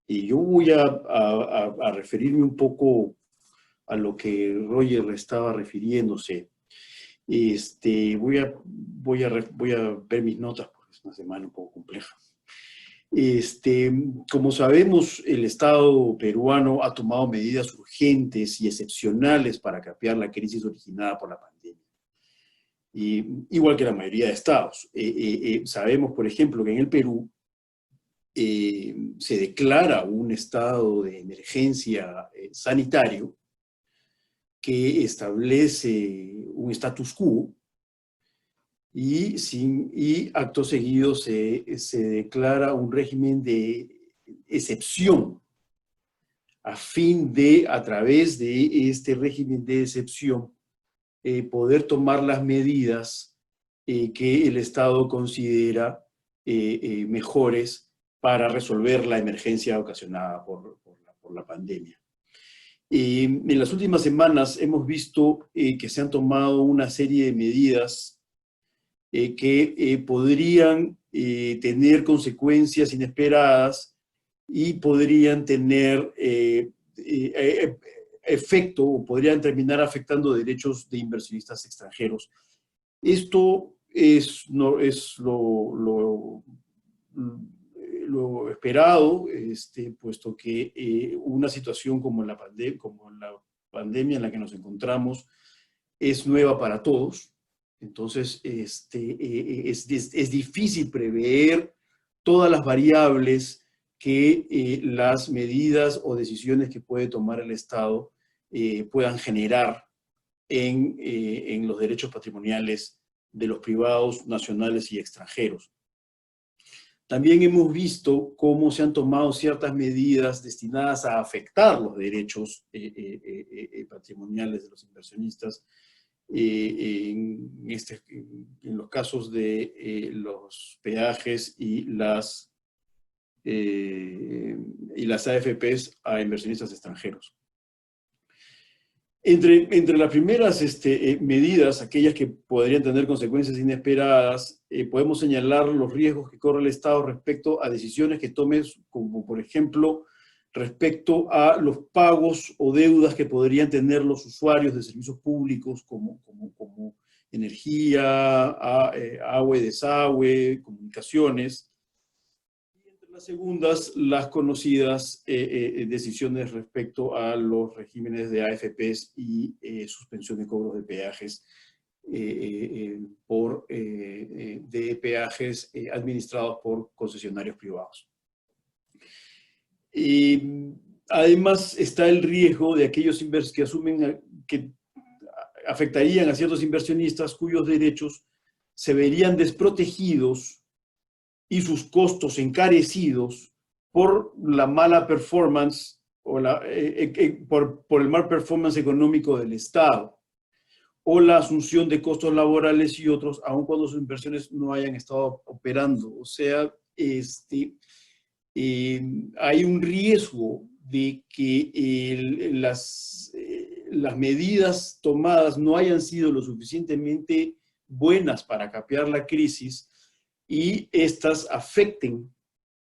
Y yo voy a referirme un poco a lo que Roger estaba refiriéndose. Voy a ver mis notas porque es una semana un poco compleja. Como sabemos, el Estado peruano ha tomado medidas urgentes y excepcionales para capear la crisis originada por la pandemia. Igual que la mayoría de estados. Sabemos, por ejemplo, que en el Perú se declara un estado de emergencia sanitario que establece un status quo y acto seguido se declara un régimen de excepción a fin de, a través de este régimen de excepción, poder tomar las medidas que el Estado considera mejores para resolver la emergencia ocasionada por la pandemia. En las últimas semanas hemos visto que se han tomado una serie de medidas que podrían tener consecuencias inesperadas y podrían tener efecto o podrían terminar afectando derechos de inversionistas extranjeros. Esto es lo esperado, puesto que una situación como la pandemia en la que nos encontramos es nueva para todos. Entonces, es difícil prever todas las variables que las medidas o decisiones que puede tomar el Estado puedan generar en los derechos patrimoniales de los privados, nacionales y extranjeros. también hemos visto cómo se han tomado ciertas medidas destinadas a afectar los derechos patrimoniales de los inversionistas en los casos de los peajes y las AFPs a inversionistas extranjeros. Entre las primeras medidas, aquellas que podrían tener consecuencias inesperadas, podemos señalar los riesgos que corre el Estado respecto a decisiones que tome, como por ejemplo, respecto a los pagos o deudas que podrían tener los usuarios de servicios públicos como energía, agua y desagüe, comunicaciones. Las segundas, las conocidas decisiones respecto a los regímenes de AFPs y suspensión de cobros de peajes de peajes administrados por concesionarios privados. Además está el riesgo de aquellos que asumen que afectarían a ciertos inversionistas cuyos derechos se verían desprotegidos y sus costos encarecidos por la mala performance o por el mal performance económico del Estado o la asunción de costos laborales y otros, aun cuando sus inversiones no hayan estado operando. O sea, hay un riesgo de que las medidas tomadas no hayan sido lo suficientemente buenas para capear la crisis y estas afecten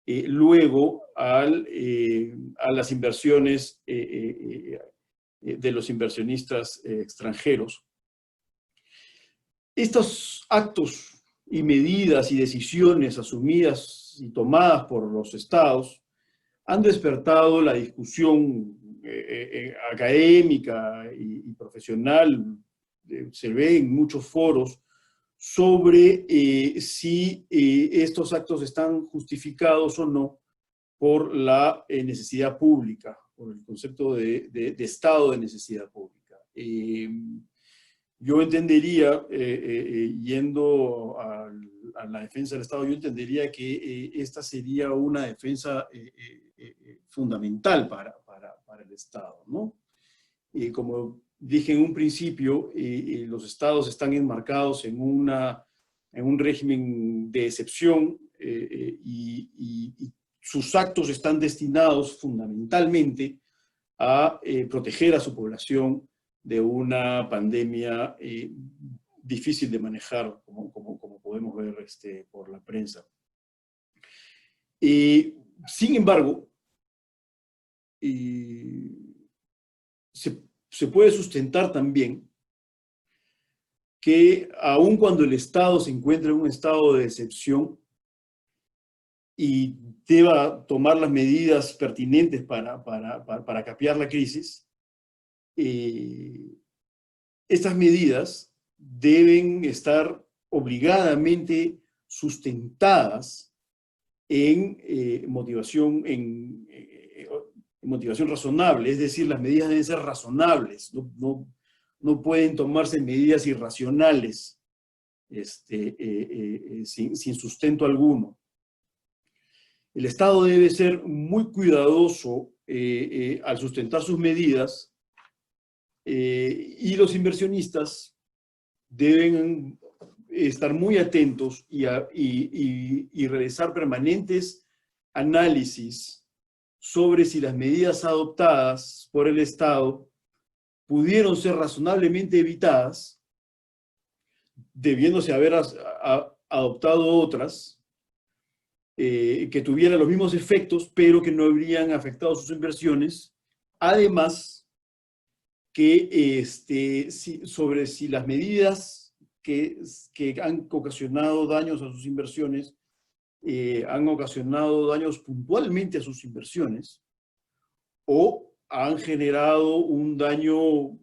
luego a las inversiones de los inversionistas extranjeros. Estos actos y medidas y decisiones asumidas y tomadas por los estados han despertado la discusión académica y profesional, se ve en muchos foros, sobre si estos actos están justificados o no por la necesidad pública, por el concepto de estado de necesidad pública. Yo entendería, yendo a la defensa del Estado, yo entendería que esta sería una defensa fundamental para el Estado, ¿no? Como dije en un principio, los estados están enmarcados en un régimen de excepción y sus actos están destinados fundamentalmente a proteger a su población de una pandemia difícil de manejar, como podemos ver por la prensa. Sin embargo, se puede sustentar también que aun cuando el Estado se encuentra en un estado de excepción y deba tomar las medidas pertinentes para capear la crisis, estas medidas deben estar obligadamente sustentadas en motivación razonable, es decir, las medidas deben ser razonables, no pueden tomarse medidas irracionales sin sustento alguno. El Estado debe ser muy cuidadoso al sustentar sus medidas y los inversionistas deben estar muy atentos y realizar permanentes análisis sobre si las medidas adoptadas por el Estado pudieron ser razonablemente evitadas, debiéndose haber adoptado otras que tuvieran los mismos efectos, pero que no habrían afectado sus inversiones. Además, que sobre si las medidas que han ocasionado daños a sus inversiones han ocasionado daños puntualmente a sus inversiones o han generado un daño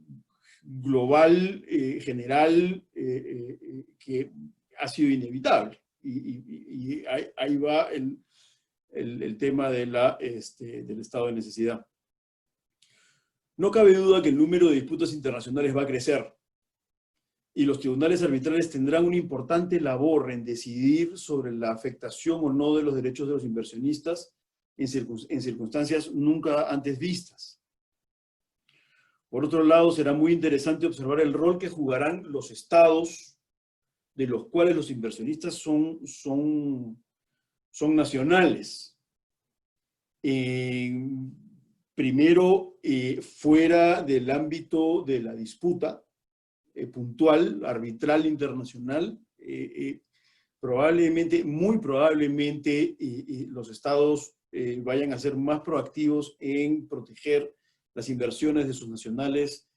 global, general, que ha sido inevitable. Y ahí va el tema del estado de necesidad. No cabe duda que el número de disputas internacionales va a crecer. y los tribunales arbitrales tendrán una importante labor en decidir sobre la afectación o no de los derechos de los inversionistas en circunstancias nunca antes vistas. Por otro lado, será muy interesante observar el rol que jugarán los estados de los cuales los inversionistas son nacionales. Primero, fuera del ámbito de la disputa puntual, arbitral, internacional, probablemente, muy probablemente, los estados vayan a ser más proactivos en proteger las inversiones de sus nacionales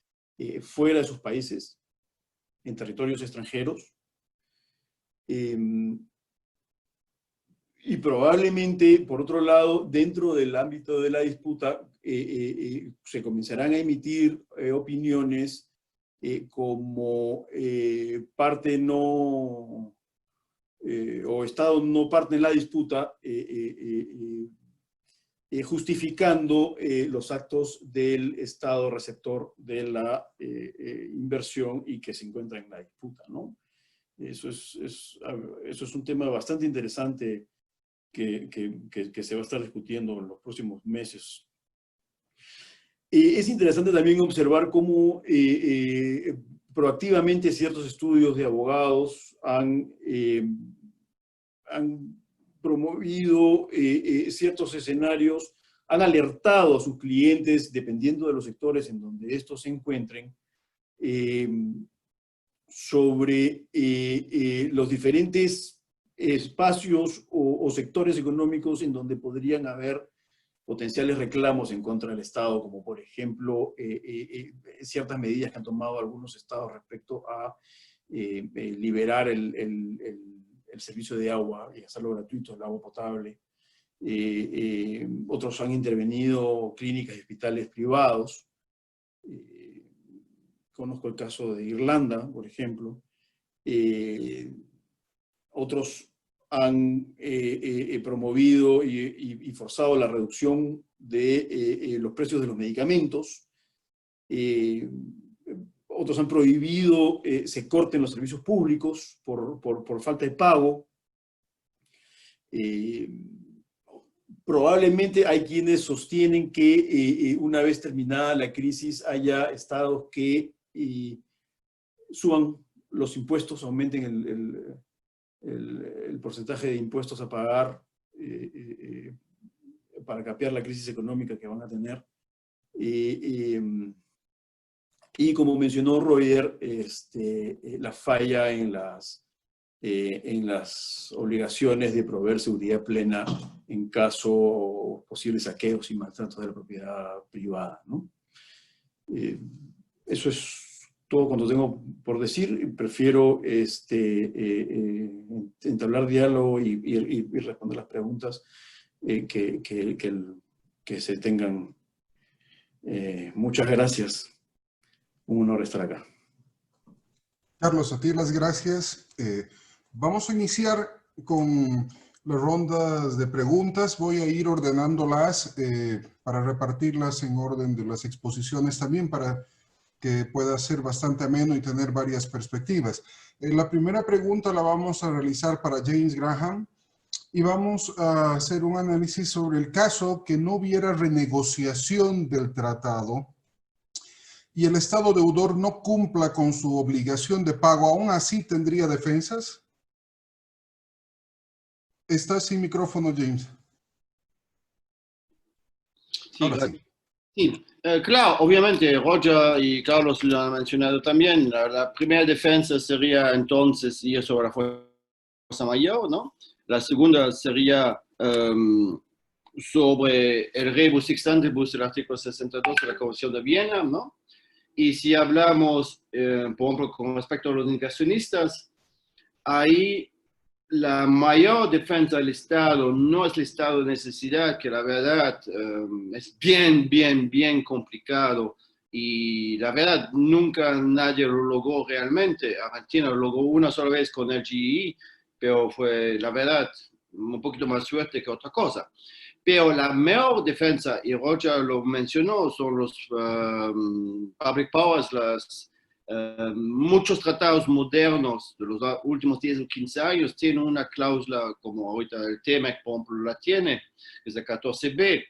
fuera de sus países, en territorios extranjeros. Y probablemente, por otro lado, dentro del ámbito de la disputa, se comenzarán a emitir opiniones como parte no, o Estado no parte en la disputa, justificando los actos del Estado receptor de la inversión y que se encuentra en la disputa, ¿no? Eso es un tema bastante interesante que se va a estar discutiendo en los próximos meses. Es interesante también observar cómo proactivamente ciertos estudios de abogados han promovido ciertos escenarios, han alertado a sus clientes, dependiendo de los sectores en donde estos se encuentren, sobre los diferentes espacios o sectores económicos en donde podrían haber potenciales reclamos en contra del Estado, como por ejemplo ciertas medidas que han tomado algunos estados respecto a liberar el servicio de agua y hacerlo gratuito, el agua potable. Otros han intervenido clínicas y hospitales privados. Conozco el caso de Irlanda, por ejemplo. Otros han promovido y forzado la reducción de los precios de los medicamentos. Otros han prohibido se corten los servicios públicos por falta de pago. Probablemente hay quienes sostienen que una vez terminada la crisis haya estados que suban los impuestos, aumenten el porcentaje de impuestos a pagar para capear la crisis económica que van a tener. Y como mencionó Roger, la falla en las obligaciones de proveer seguridad plena en caso de posibles saqueos y maltratos de la propiedad privada, ¿no? Eso es todo cuanto tengo por decir. Prefiero entablar diálogo y responder las preguntas que se tengan. Muchas gracias. Un honor estar acá. Carlos, a ti las gracias. Vamos a iniciar con las rondas de preguntas. Voy a ir ordenándolas para repartirlas en orden de las exposiciones también, para que pueda ser bastante ameno y tener varias perspectivas. La primera pregunta la vamos a realizar para James Graham y vamos a hacer un análisis sobre el caso que no hubiera renegociación del tratado y el Estado deudor no cumpla con su obligación de pago. ¿Aún así tendría defensas? Está sin micrófono, James. Sí, Ahora sí. Sí, claro, obviamente Roger y Carlos lo han mencionado también. La primera defensa sería entonces ir sobre la fuerza mayor, ¿no? La segunda sería sobre el rebus extantibus del artículo 62 de la Convención de Viena, ¿no? Y si hablamos, por ejemplo, con respecto a los inversionistas, ahí la mayor defensa del Estado no es el estado de necesidad, que la verdad es bien complicado, y la verdad nunca nadie lo logró realmente. Argentina lo logró una sola vez con el GE, pero fue la verdad un poquito más suerte que otra cosa. Pero la mejor defensa, y Roger lo mencionó, son los public powers, Muchos tratados modernos de los últimos 10 o 15 años tienen una cláusula, como ahorita el TEMEC, por ejemplo, la tiene, que es la 14b.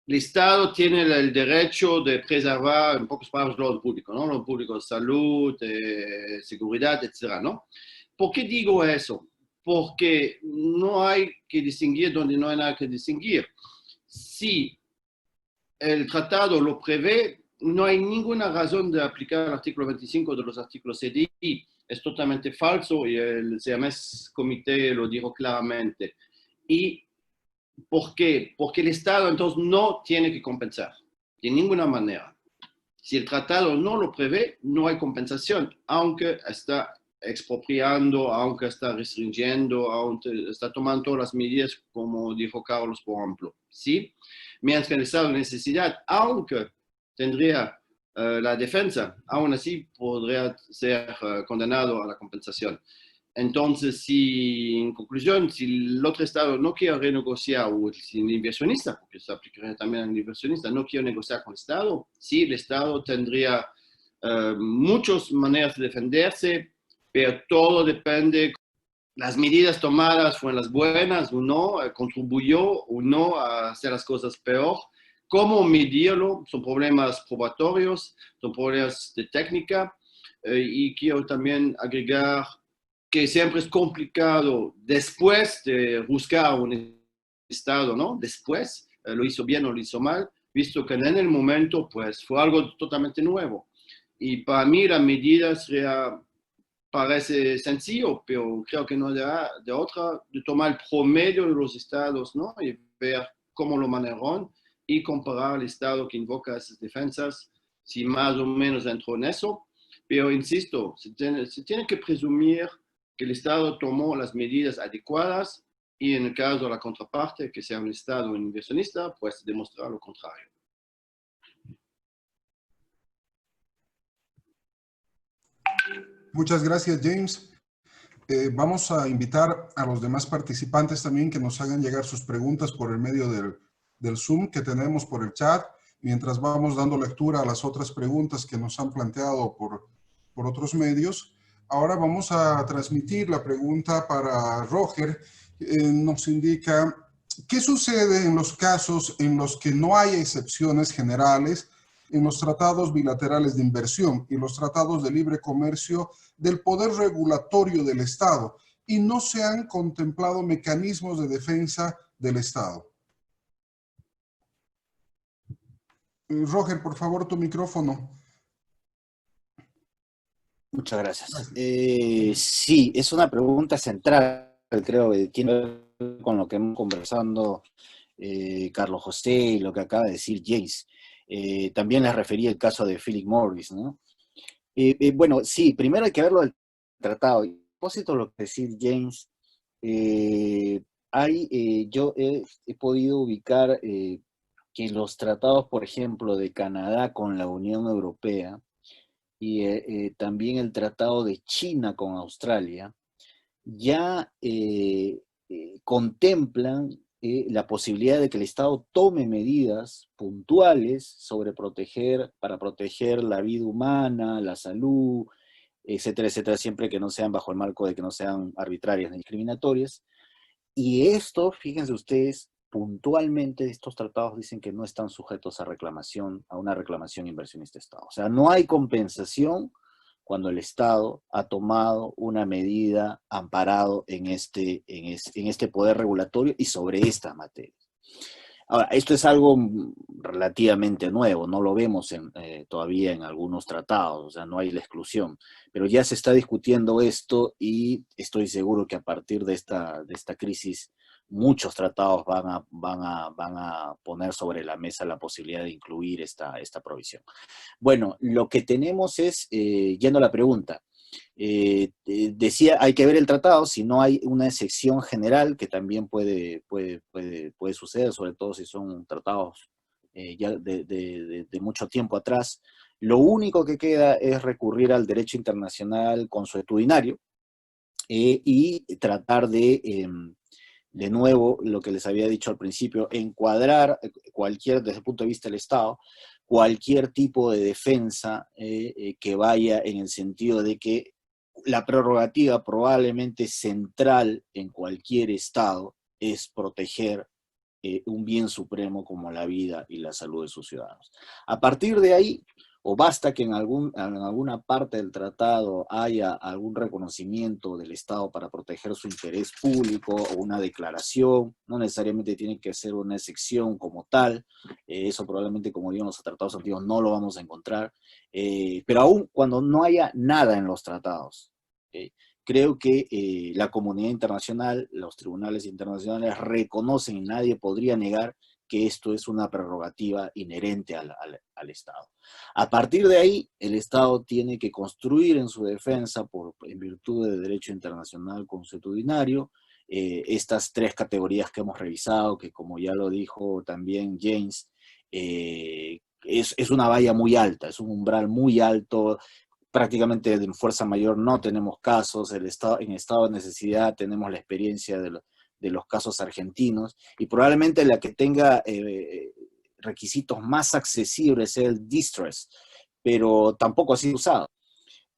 El Estado tiene el derecho de preservar, en pocas palabras, el orden público, ¿no? El orden público de salud, seguridad, etcétera, ¿no? ¿Por qué digo eso? Porque no hay que distinguir donde no hay nada que distinguir. Si el tratado lo prevé, no hay ninguna razón de aplicar el artículo 25 de los artículos CDI. Es totalmente falso y el CMS Comité lo dijo claramente. ¿Y por qué? Porque el Estado entonces no tiene que compensar de ninguna manera. Si el tratado no lo prevé, no hay compensación, aunque está expropiando, aunque está restringiendo, aunque está tomando todas las medidas, como dijo Carlos, por ejemplo. ¿Sí? Mientras que el estado de necesidad, aunque tendría la defensa, aún así podría ser condenado a la compensación. Entonces, si en conclusión, si el otro estado no quiere renegociar, o si el inversionista, porque se aplicaría también al inversionista, no quiere negociar con el estado, sí, el estado tendría muchas maneras de defenderse, pero todo depende. Las medidas tomadas fueron las buenas o no, contribuyó o no a hacer las cosas peor. ¿Cómo medirlo? Son problemas probatorios, son problemas de técnica, y quiero también agregar que siempre es complicado después de buscar un estado, ¿no? Después, lo hizo bien o lo hizo mal, visto que en el momento, pues, fue algo totalmente nuevo. Y para mí la medida sería, parece sencillo, pero creo que no de otra, de tomar el promedio de los estados, ¿no? Y ver cómo lo manejaron y comparar el estado que invoca esas defensas, si más o menos entró en eso. Pero insisto, se tiene que presumir que el Estado tomó las medidas adecuadas y en el caso de la contraparte, que sea un Estado inversionista, pues demostrar lo contrario. Muchas gracias, James. Vamos a invitar a los demás participantes también que nos hagan llegar sus preguntas por el medio del Zoom que tenemos por el chat, mientras vamos dando lectura a las otras preguntas que nos han planteado por otros medios. Ahora vamos a transmitir la pregunta para Roger. Nos indica, ¿qué sucede en los casos en los que no hay excepciones generales en los tratados bilaterales de inversión y los tratados de libre comercio del poder regulatorio del Estado y no se han contemplado mecanismos de defensa del Estado? Roger, por favor, tu micrófono. Muchas gracias. Sí, es una pregunta central, creo, que tiene que ver con lo que hemos conversado Carlos José y lo que acaba de decir James. También les refería el caso de Philip Morris, ¿no? Bueno, sí, primero hay que verlo del tratado. Y a propósito de lo que decía James, yo he podido ubicar que los tratados, por ejemplo, de Canadá con la Unión Europea y también el tratado de China con Australia, ya contemplan la posibilidad de que el Estado tome medidas puntuales para proteger la vida humana, la salud, etcétera, etcétera, siempre que no sean bajo el marco de que no sean arbitrarias ni discriminatorias. Y esto, fíjense ustedes, puntualmente estos tratados dicen que no están sujetos a una reclamación inversionista-Estado. O sea, no hay compensación cuando el Estado ha tomado una medida amparado en este poder regulatorio y sobre esta materia. Ahora, esto es algo relativamente nuevo, no lo vemos todavía en algunos tratados, o sea, no hay la exclusión, pero ya se está discutiendo esto y estoy seguro que a partir de esta crisis muchos tratados van a poner sobre la mesa la posibilidad de incluir esta provisión. Bueno, lo que tenemos es, yendo a la pregunta, decía, hay que ver el tratado, si no hay una excepción general, que también puede suceder, sobre todo si son tratados ya de mucho tiempo atrás. Lo único que queda es recurrir al derecho internacional consuetudinario y tratar de nuevo, lo que les había dicho al principio, encuadrar desde el punto de vista del Estado, cualquier tipo de defensa que vaya en el sentido de que la prerrogativa probablemente central en cualquier Estado es proteger un bien supremo como la vida y la salud de sus ciudadanos. A partir de ahí, o basta que en alguna parte del tratado haya algún reconocimiento del Estado para proteger su interés público o una declaración, no necesariamente tiene que ser una excepción como tal, eso probablemente, como digo, en los tratados antiguos no lo vamos a encontrar, pero aún cuando no haya nada en los tratados, creo que la comunidad internacional, los tribunales internacionales reconocen y nadie podría negar que esto es una prerrogativa inherente al Estado. A partir de ahí, el Estado tiene que construir en su defensa, en virtud del derecho internacional consuetudinario, estas tres categorías que hemos revisado, que como ya lo dijo también James, es una valla muy alta, es un umbral muy alto. Prácticamente en fuerza mayor no tenemos casos, en estado de necesidad tenemos la experiencia de los casos argentinos, y probablemente la que tenga requisitos más accesibles sea el distress, pero tampoco ha sido usado.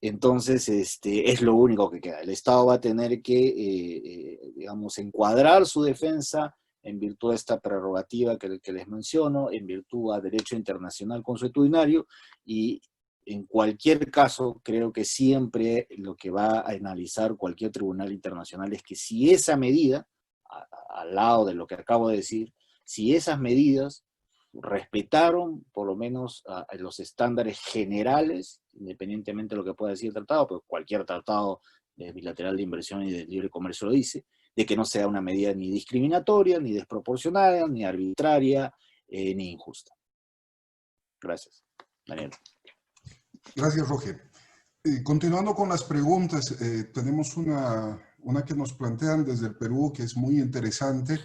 Entonces, es lo único que queda. El Estado va a tener que, digamos, encuadrar su defensa en virtud de esta prerrogativa que les menciono, en virtud a derecho internacional consuetudinario, y en cualquier caso, creo que siempre lo que va a analizar cualquier tribunal internacional es que si esa medida, al lado de lo que acabo de decir, si esas medidas respetaron por lo menos los estándares generales, independientemente de lo que pueda decir el tratado, pues cualquier tratado bilateral de inversión y de libre comercio lo dice, de que no sea una medida ni discriminatoria, ni desproporcionada, ni arbitraria, ni injusta. Gracias. Daniel. Gracias, Roger. Continuando con las preguntas, tenemos una que nos plantean desde el Perú que es muy interesante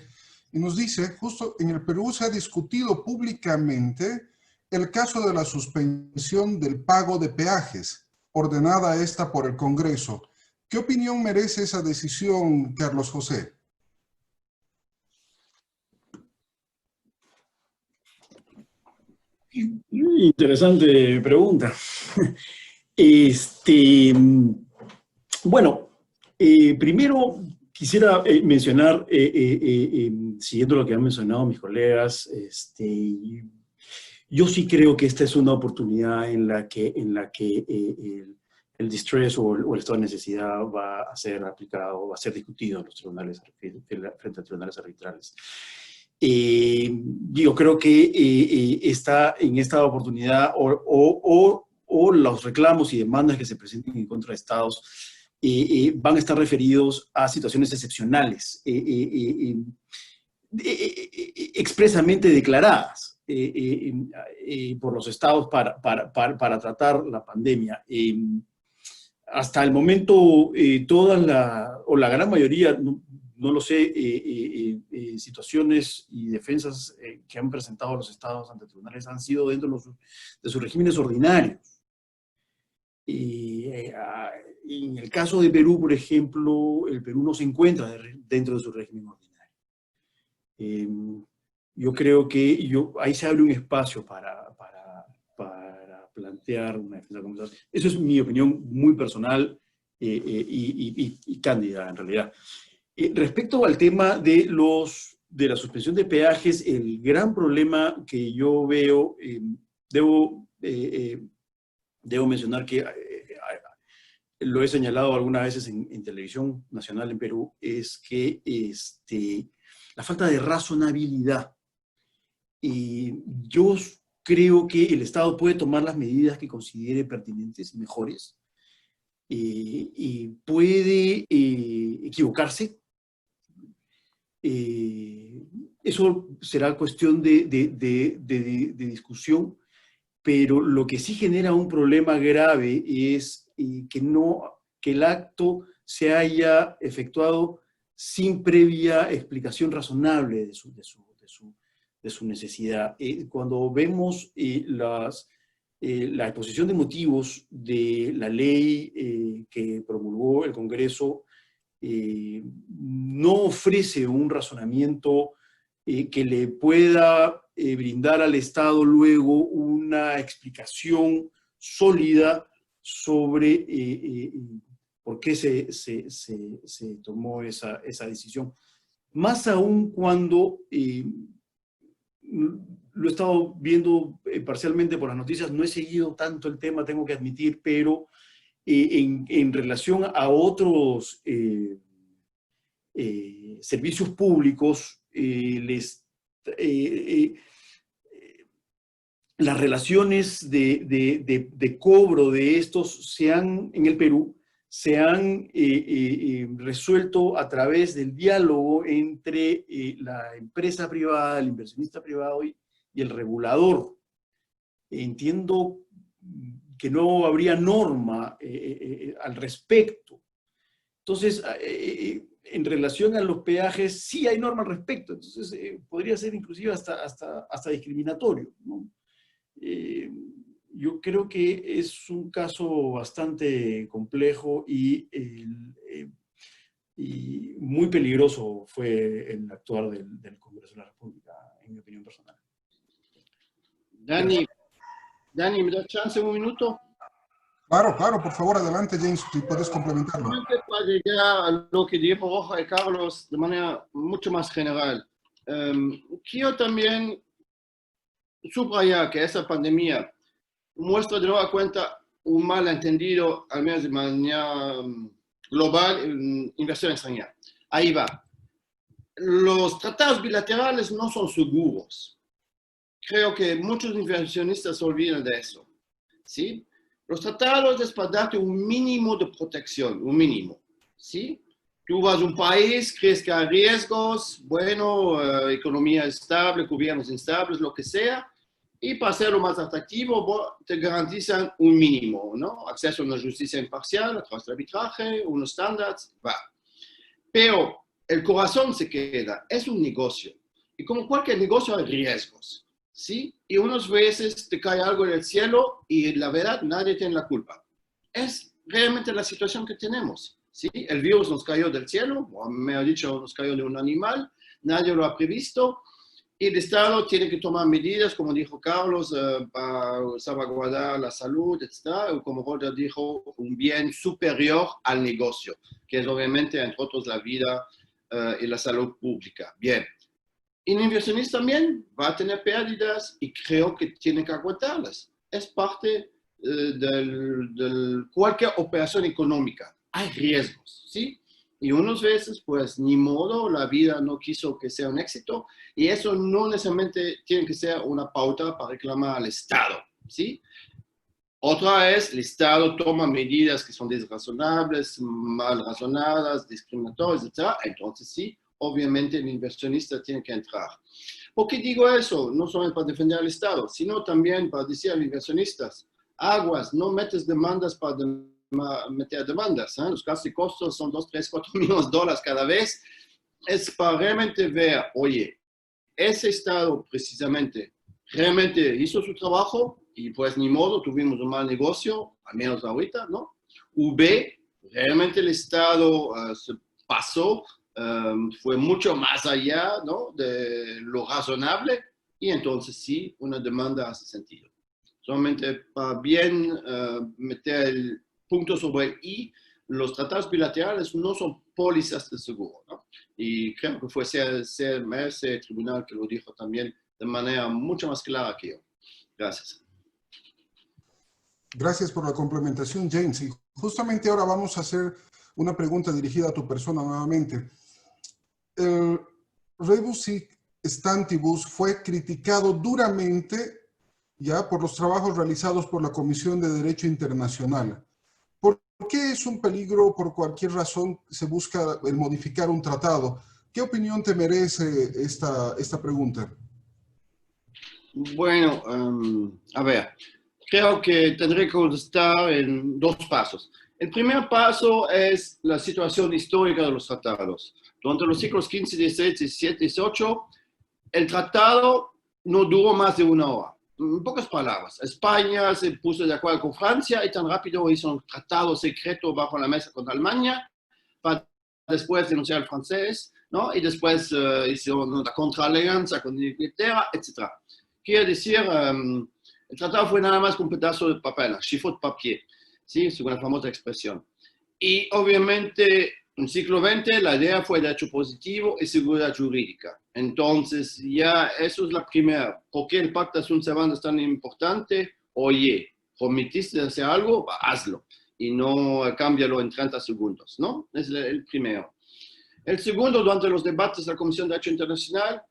y nos dice, justo en el Perú se ha discutido públicamente el caso de la suspensión del pago de peajes, ordenada esta por el Congreso. ¿Qué opinión merece esa decisión, Carlos José? Interesante pregunta. Bueno, primero quisiera mencionar, siguiendo lo que han mencionado mis colegas, yo sí creo que esta es una oportunidad en la que el distress o el estado de necesidad va a ser aplicado, va a ser discutido en los tribunales, frente a tribunales arbitrales. Yo creo que en esta oportunidad o los reclamos y demandas que se presenten en contra de estados van a estar referidos a situaciones excepcionales, expresamente declaradas por los estados para tratar la pandemia. Hasta el momento, la gran mayoría, no lo sé, situaciones y defensas que han presentado los estados ante tribunales han sido dentro de sus regímenes ordinarios. En el caso de Perú, por ejemplo, el Perú no se encuentra dentro de su régimen ordinario. Yo creo que ahí se abre un espacio para plantear una defensa como esa. Eso es mi opinión muy personal y cándida, en realidad. Respecto al tema de la suspensión de peajes, el gran problema que yo veo, debo mencionar que lo he señalado algunas veces en televisión nacional en Perú, es que la falta de razonabilidad. Yo creo que el Estado puede tomar las medidas que considere pertinentes y mejores, y puede equivocarse. Eso será cuestión de discusión, pero lo que sí genera un problema grave es que el acto se haya efectuado sin previa explicación razonable de su necesidad. Cuando vemos la exposición de motivos de la ley que promulgó el Congreso, no ofrece un razonamiento que le pueda brindar al Estado luego una explicación sólida sobre por qué se tomó esa decisión. Más aún cuando lo he estado viendo parcialmente por las noticias, no he seguido tanto el tema, tengo que admitir, pero en relación a otros servicios públicos, las relaciones de cobro de estos en el Perú se han resuelto a través del diálogo entre la empresa privada, el inversionista privado y el regulador. Entiendo que no habría norma al respecto. Entonces, en relación a los peajes, sí hay norma al respecto. Entonces, podría ser inclusive hasta discriminatorio, ¿no? Yo creo que es un caso bastante complejo y muy peligroso fue el actuar del Congreso de la República, en mi opinión personal. Dani, ¿me das chance un minuto? Claro, claro, por favor, adelante, James, si puedes complementarlo. Para llegar a lo que dijo Borja y Carlos de manera mucho más general, quiero también subrayar que esa pandemia muestra de nueva cuenta un malentendido, al menos de manera global, en inversión extranjera. Ahí va. Los tratados bilaterales no son seguros. Creo que muchos inversionistas se olvidan de eso, ¿sí? Los tratados es para darte un mínimo de protección, un mínimo, ¿sí? Tú vas a un país, crees que hay riesgos, bueno, economía estable, gobiernos instables, lo que sea, y para hacerlo más atractivo, te garantizan un mínimo, ¿no? Acceso a una justicia imparcial, a través del arbitraje, unos estándares, va. Pero el corazón se queda, es un negocio. Y como cualquier negocio hay riesgos, ¿sí? Y unas veces te cae algo del cielo y la verdad nadie tiene la culpa. Es realmente la situación que tenemos, ¿sí? El virus nos cayó del cielo, o me ha dicho, nos cayó de un animal, nadie lo ha previsto. Y el Estado tiene que tomar medidas, como dijo Carlos, para salvaguardar la salud, etc. Como Roger dijo, un bien superior al negocio, que es obviamente, entre otros, la vida y la salud pública. Bien. Y el inversionista también va a tener pérdidas y creo que tiene que aguantarlas. Es parte de cualquier operación económica. Hay riesgos, ¿sí? Y unas veces, pues, ni modo, la vida no quiso que sea un éxito y eso no necesariamente tiene que ser una pauta para reclamar al Estado, ¿sí? Otra es, el Estado toma medidas que son desrazonables, mal razonadas, discriminatorias, etc. Entonces, sí, obviamente el inversionista tiene que entrar. ¿Por qué digo eso? No solo para defender al Estado, sino también para decir a los inversionistas, aguas, no metes demandas para meter demandas, ¿eh? Los gastos y costos son 2, 3, 4 millones de dólares cada vez. Es para realmente ver, oye, ese Estado precisamente realmente hizo su trabajo y pues ni modo, tuvimos un mal negocio, al menos ahorita, ¿no? B, realmente el Estado se pasó, fue mucho más allá, ¿no? De lo razonable y entonces sí, una demanda hace sentido. Solamente para bien meter el punto sobre el I, los tratados bilaterales no son pólizas de seguro, ¿no? Y creo que fue ese tribunal que lo dijo también de manera mucho más clara que yo. Gracias. Gracias por la complementación, James. Y justamente ahora vamos a hacer una pregunta dirigida a tu persona nuevamente. El Rebus Sic Stantibus fue criticado duramente ya por los trabajos realizados por la Comisión de Derecho Internacional. ¿Por qué es un peligro? Por cualquier razón se busca el modificar un tratado. ¿Qué opinión te merece esta pregunta? Bueno, a ver, creo que tendré que contestar en 2 pasos. El primer paso es la situación histórica de los tratados. Durante los siglos XV, XVI, XVII, XVIII, el tratado no duró más de 1 hora. En pocas palabras, España se puso de acuerdo con Francia y tan rápido hizo un tratado secreto bajo la mesa con Alemania para después denunciar al francés, ¿no? Y después hicieron una contraalianza con Inglaterra, etc. Quiere decir, el tratado fue nada más que un pedazo de papel, un chiffon de papier, ¿sí? Es una famosa expresión. Y obviamente, en el siglo XX, la idea fue derecho positivo y seguridad jurídica. Entonces, ya eso es la primera. ¿Por qué el pacta sunt servanda es tan importante? Oye, prometiste hacer algo, hazlo. Y no cámbialo en 30 segundos, ¿no? Es el primero. El segundo, durante los debates de la Comisión de Derecho Internacional,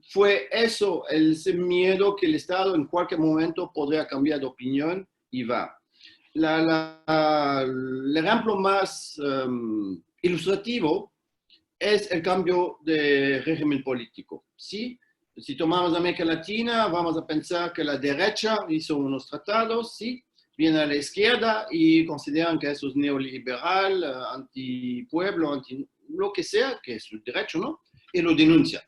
fue eso, ese miedo que el Estado en cualquier momento podría cambiar de opinión y va. El ejemplo más ilustrativo es el cambio de régimen político, ¿sí? Si tomamos América Latina, vamos a pensar que la derecha hizo unos tratados, ¿sí? Viene a la izquierda y consideran que eso es neoliberal, antipueblo, anti lo que sea, que es su derecho, ¿no? Y lo denuncian.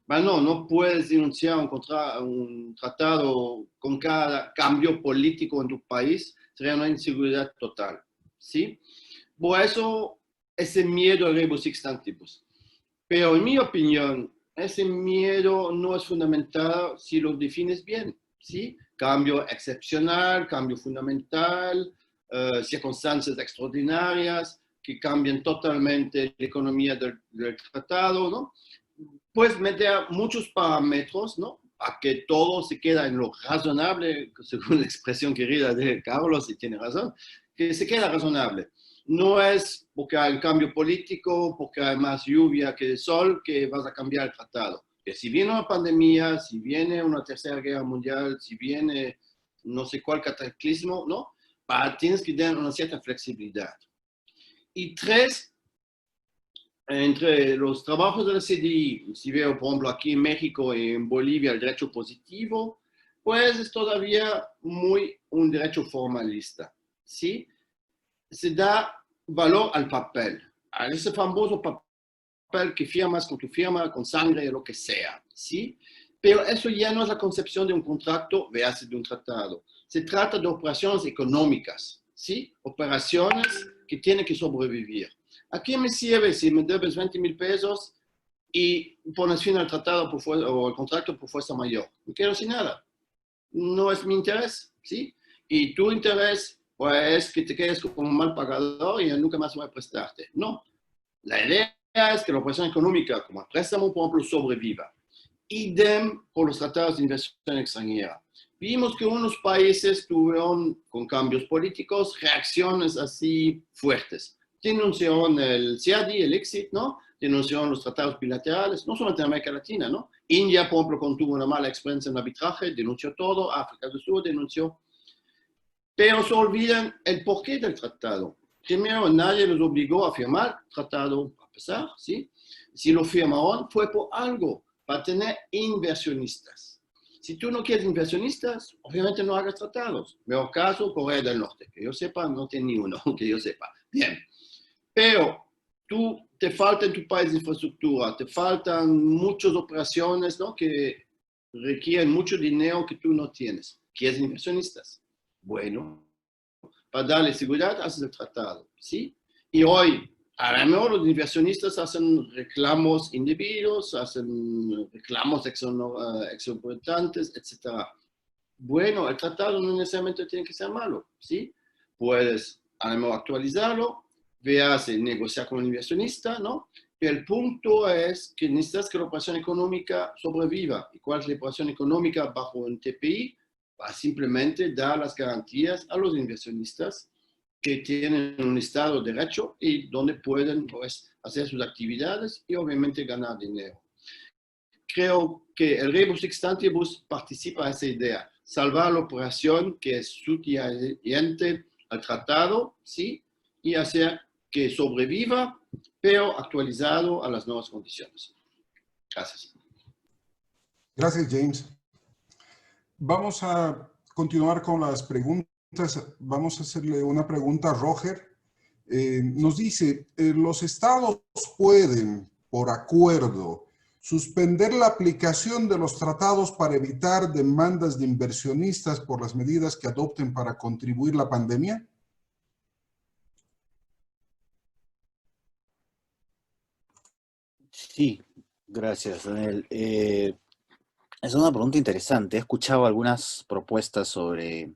Bueno, no puedes denunciar un tratado con cada cambio político en tu país, sería una inseguridad total, ¿sí? Por eso, ese miedo al rebus sic stantibus. Pero en mi opinión, ese miedo no es fundamentado si lo defines bien, ¿sí? Cambio excepcional, cambio fundamental, circunstancias extraordinarias que cambian totalmente la economía del tratado, ¿no? Puedes meter muchos parámetros, ¿no? A que todo se queda en lo razonable, según la expresión querida de Carlos, y tiene razón, que se queda razonable. No es porque hay un cambio político, porque hay más lluvia que sol, que vas a cambiar el tratado. Que si viene una pandemia, si viene una tercera guerra mundial, si viene no sé cuál cataclismo, ¿no? Tienes que tener una cierta flexibilidad. Y tres, entre los trabajos de la CDI, si veo, por ejemplo, aquí en México y en Bolivia el derecho positivo, pues es todavía muy un derecho formalista, ¿sí? Se da valor al papel, a ese famoso papel que firmas con tu firma, con sangre, lo que sea, ¿sí? Pero eso ya no es la concepción de un contrato, véase de un tratado. Se trata de operaciones económicas, ¿sí? Operaciones que tienen que sobrevivir. ¿A qué me sirve si me debes 20,000 pesos y pones fin al tratado o al contrato por fuerza mayor? Me quedo sin nada. No es mi interés, ¿sí? Y tu interés pues, es que te quedes como un mal pagador y nunca más voy a prestarte. No. La idea es que la operación económica, como el préstamo, por ejemplo, sobreviva. Idem por los tratados de inversión extranjera. Vimos que unos países tuvieron, con cambios políticos, reacciones así fuertes. Denunciaron el CIADI, el Exit, ¿no? Denunciaron los tratados bilaterales, no solamente en América Latina, ¿no? India, por ejemplo, tuvo una mala experiencia en arbitraje, denunció todo, África del Sur denunció. Pero se olvidan el porqué del tratado. Primero, nadie los obligó a firmar el tratado, a pesar, ¿sí? Si lo firmaron, fue por algo, para tener inversionistas. Si tú no quieres inversionistas, obviamente no hagas tratados. Mejor caso, Corea del Norte, que yo sepa, no tiene ni uno, que yo sepa. Bien. Pero te falta en tu país infraestructura, te faltan muchas operaciones, ¿no? Que requieren mucho dinero que tú no tienes. ¿Quieres inversionistas? Bueno, para darle seguridad, haces el tratado, ¿sí? Y hoy, a lo mejor los inversionistas hacen reclamos indebidos, hacen reclamos exorbitantes, etc. Bueno, el tratado no necesariamente tiene que ser malo, ¿sí? Puedes a lo mejor actualizarlo, veas negociar con el inversionista, ¿no? Pero el punto es que necesitas que la operación económica sobreviva. ¿Y cuál es la operación económica bajo un TPI? Va simplemente dar las garantías a los inversionistas que tienen un Estado de Derecho y donde pueden pues, hacer sus actividades y obviamente ganar dinero. Creo que el rebus sic stantibus participa de esa idea, salvar la operación que es subyacente al tratado, ¿sí? Y hacer que sobreviva, pero actualizado a las nuevas condiciones. Gracias. Gracias, James. Vamos a continuar con las preguntas. Vamos a hacerle una pregunta a Roger. Nos dice, los estados pueden, por acuerdo, suspender la aplicación de los tratados para evitar demandas de inversionistas por las medidas que adopten para contribuir a la pandemia. Sí, gracias, Daniel. Es una pregunta interesante. He escuchado algunas propuestas sobre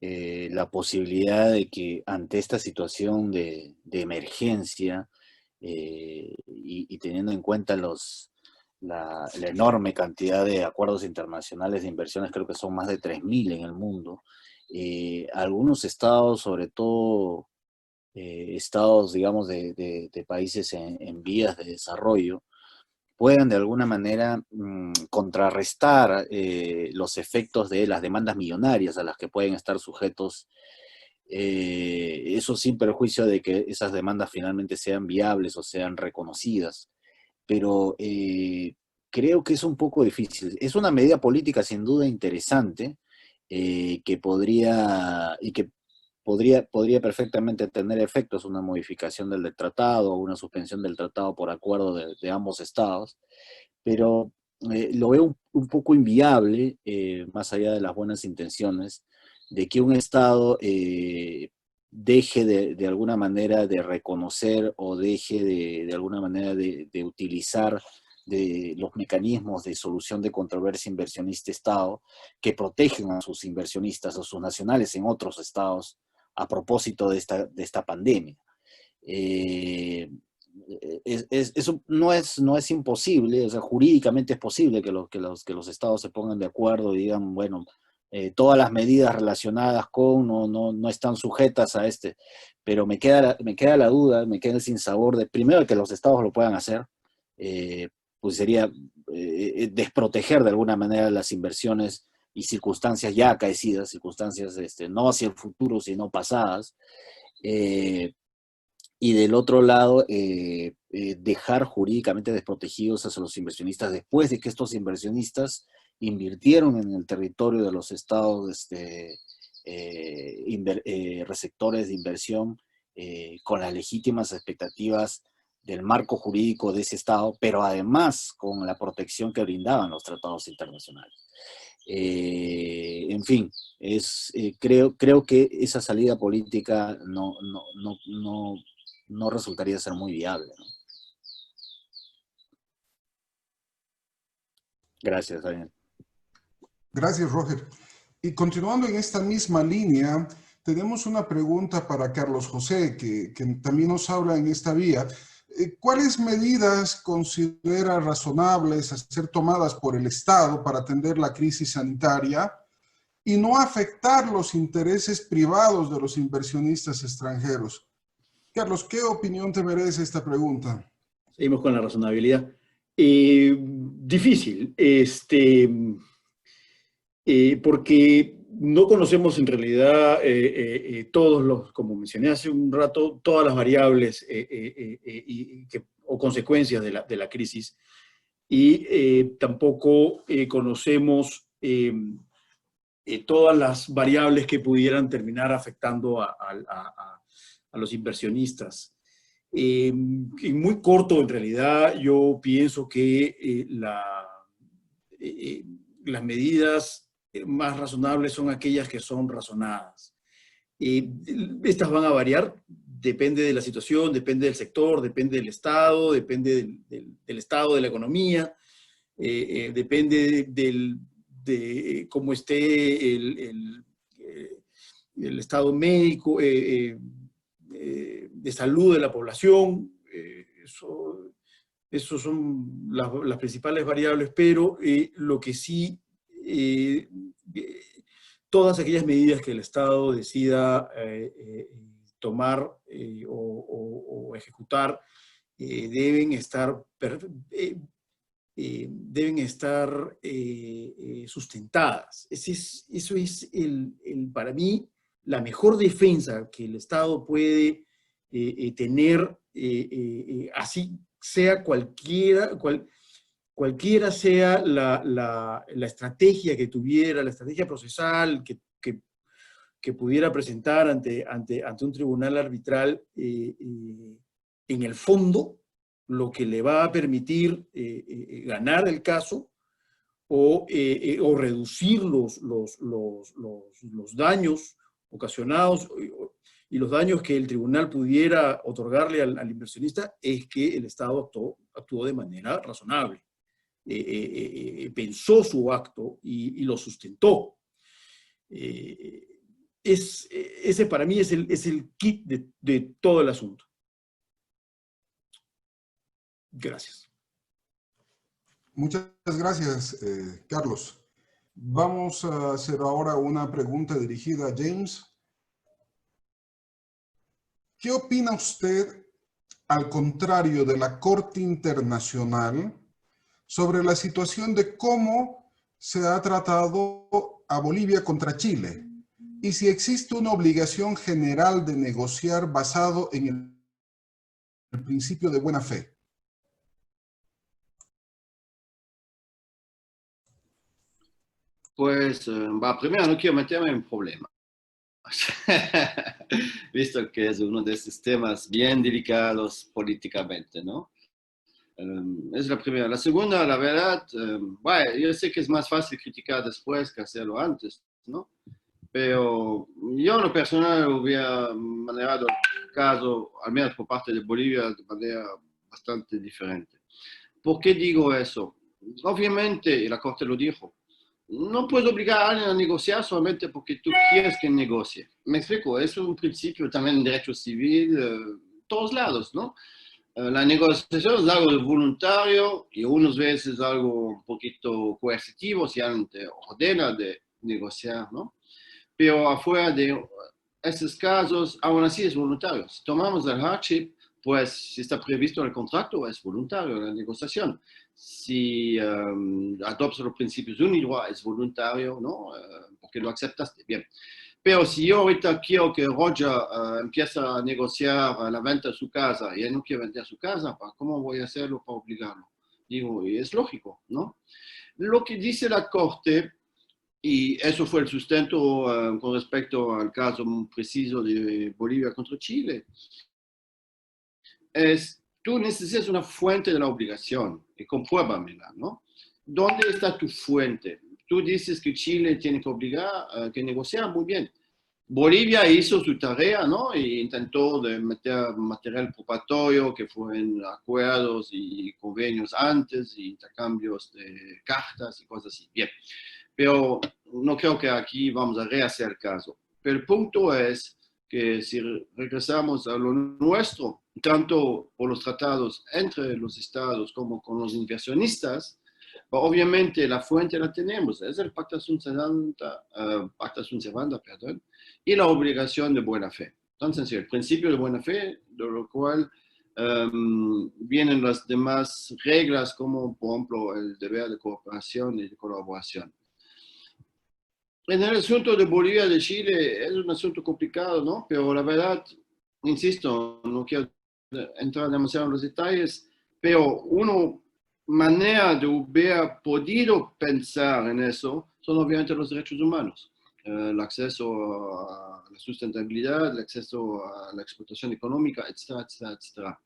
la posibilidad de que ante esta situación de emergencia y teniendo en cuenta la enorme cantidad de acuerdos internacionales de inversiones, creo que son más de 3.000 en el mundo, algunos estados, sobre todo estados, digamos, de países en vías de desarrollo, puedan de alguna manera contrarrestar los efectos de las demandas millonarias a las que pueden estar sujetos, eso sin perjuicio de que esas demandas finalmente sean viables o sean reconocidas. Pero creo que es un poco difícil. Es una medida política sin duda interesante, que podría perfectamente tener efectos, una modificación del tratado o una suspensión del tratado por acuerdo de ambos estados, pero lo veo un poco inviable, más allá de las buenas intenciones, de que un estado deje de alguna manera de reconocer o deje de alguna manera de utilizar de los mecanismos de solución de controversia inversionista-Estado que protegen a sus inversionistas o sus nacionales en otros estados a propósito de esta pandemia. Eso no es imposible, o sea, jurídicamente es posible que los estados se pongan de acuerdo y digan, bueno, todas las medidas relacionadas con no están sujetas a pero me queda la duda, me queda el sinsabor de, primero, que los estados lo puedan hacer, pues sería desproteger de alguna manera las inversiones y circunstancias ya acaecidas, circunstancias no hacia el futuro, sino pasadas, y del otro lado, dejar jurídicamente desprotegidos a los inversionistas después de que estos inversionistas invirtieron en el territorio de los estados receptores de inversión con las legítimas expectativas del marco jurídico de ese estado, pero además con la protección que brindaban los tratados internacionales. En fin, creo que esa salida política no resultaría ser muy viable, ¿no? Gracias, Daniel. Gracias, Roger. Y continuando en esta misma línea, tenemos una pregunta para Carlos José, que también nos habla en esta vía. ¿Cuáles medidas considera razonables a ser tomadas por el Estado para atender la crisis sanitaria y no afectar los intereses privados de los inversionistas extranjeros? Carlos, ¿qué opinión te merece esta pregunta? Seguimos con la razonabilidad. Difícil, porque no conocemos en realidad como mencioné hace un rato, todas las variables o consecuencias de la crisis, y tampoco conocemos todas las variables que pudieran terminar afectando a los inversionistas. En muy corto, en realidad, yo pienso que las medidas más razonables son aquellas que son razonadas. Estas van a variar, depende de la situación, depende del sector, depende del estado, depende del estado de la economía, depende de cómo esté el estado médico, de salud de la población. Eso son las principales variables, pero lo que sí, todas aquellas medidas que el Estado decida tomar o ejecutar deben estar sustentadas. Eso es para mí la mejor defensa que el Estado puede tener, así sea cualquiera sea la estrategia que tuviera, la estrategia procesal que pudiera presentar ante un tribunal arbitral. En el fondo, lo que le va a permitir ganar el caso o reducir los daños ocasionados y los daños que el tribunal pudiera otorgarle al inversionista es que el Estado actuó de manera razonable. Pensó su acto y lo sustentó. Ese para mí es el kit de todo el asunto. Gracias. Muchas gracias, Carlos. Vamos a hacer ahora una pregunta dirigida a James. ¿Qué opina usted, al contrario de la Corte Internacional, sobre la situación de cómo se ha tratado a Bolivia contra Chile? Y si existe una obligación general de negociar basado en el principio de buena fe. Pues, primero no quiero meterme en problemas, visto que es uno de estos temas bien delicados políticamente, ¿no? Es la primera. La segunda, la verdad, bueno, yo sé que es más fácil criticar después que hacerlo antes, ¿no? Pero yo en lo personal hubiera manejado el caso, al menos por parte de Bolivia, de manera bastante diferente. ¿Por qué digo eso? Obviamente, y la Corte lo dijo, no puedes obligar a alguien a negociar solamente porque tú quieres que negocie. Me explico, es un principio también en derecho civil, todos lados, ¿no? La negociación es algo voluntario y unas veces algo un poquito coercitivo si alguien te ordena de negociar, ¿no? Pero afuera de estos casos, aún así es voluntario. Si tomamos el hardship, pues si está previsto en el contrato, es voluntario la negociación. Si adoptas los principios UNIDROIT, es voluntario, ¿no? Porque lo aceptaste, bien. Pero si yo ahorita quiero que Roger empiece a negociar la venta de su casa y él no quiere vender su casa, ¿cómo voy a hacerlo para obligarlo? Digo, y es lógico, ¿no? Lo que dice la Corte, y eso fue el sustento con respecto al caso preciso de Bolivia contra Chile, es, tú necesitas una fuente de la obligación, y compruébamela, ¿no? ¿Dónde está tu fuente? Tú dices que Chile tiene que obligar, que negociar, muy bien. Bolivia hizo su tarea, ¿no? E intentó de meter material probatorio, que fueron acuerdos y convenios antes, y intercambios de cartas y cosas así. Bien, pero no creo que aquí vamos a rehacer el caso. Pero el punto es que si regresamos a lo nuestro, tanto por los tratados entre los estados como con los inversionistas, obviamente la fuente la tenemos, es el Pacta Sunt Servanda, perdón, y la obligación de buena fe. Tan sencillo, el principio de buena fe, de lo cual vienen las demás reglas, como por ejemplo el deber de cooperación y de colaboración. En el asunto de Bolivia y de Chile es un asunto complicado, ¿no? Pero la verdad, insisto, no quiero entrar demasiado en los detalles, pero una manera de haber podido pensar en eso son obviamente los derechos humanos. El acceso a la sustentabilidad, el acceso a la explotación económica, etcétera, etcétera, etcétera.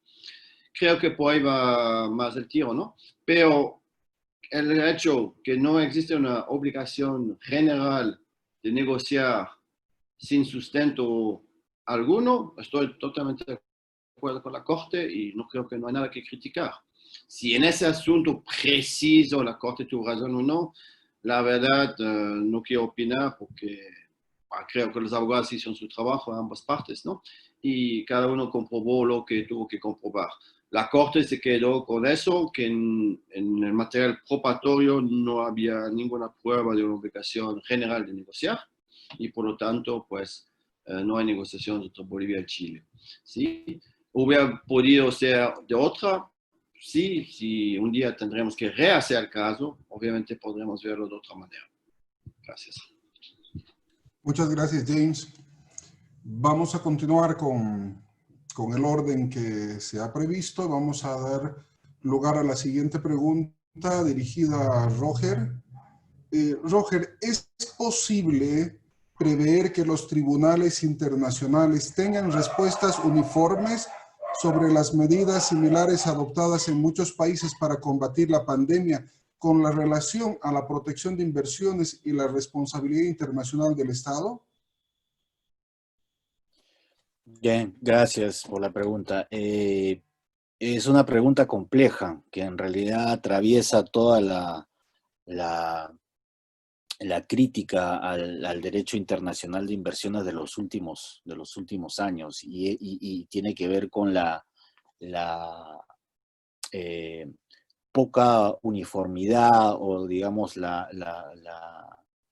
Creo que por ahí va más el tiro, ¿no? Pero el hecho que no existe una obligación general de negociar sin sustento alguno, estoy totalmente de acuerdo con la Corte y no creo que no hay nada que criticar. Si en ese asunto preciso la Corte tuvo razón o no, la verdad no quiero opinar porque creo que los abogados hicieron su trabajo a ambas partes, ¿no? Y cada uno comprobó lo que tuvo que comprobar. La Corte se quedó con eso, que en el material probatorio no había ninguna prueba de una obligación general de negociar y por lo tanto, pues, no hay negociación entre Bolivia y Chile. ¿Sí? ¿Hubiera podido ser de otra? Sí, si un día tendremos que rehacer el caso, obviamente podremos verlo de otra manera. Gracias. Muchas gracias, James. Vamos a continuar con el orden que se ha previsto. Vamos a dar lugar a la siguiente pregunta dirigida a Roger. Roger, ¿es posible prever que los tribunales internacionales tengan respuestas uniformes sobre las medidas similares adoptadas en muchos países para combatir la pandemia con la relación a la protección de inversiones y la responsabilidad internacional del Estado? Bien, gracias por la pregunta. Es una pregunta compleja que en realidad atraviesa toda la crítica al derecho internacional de inversiones de los últimos años y tiene que ver con la poca uniformidad o digamos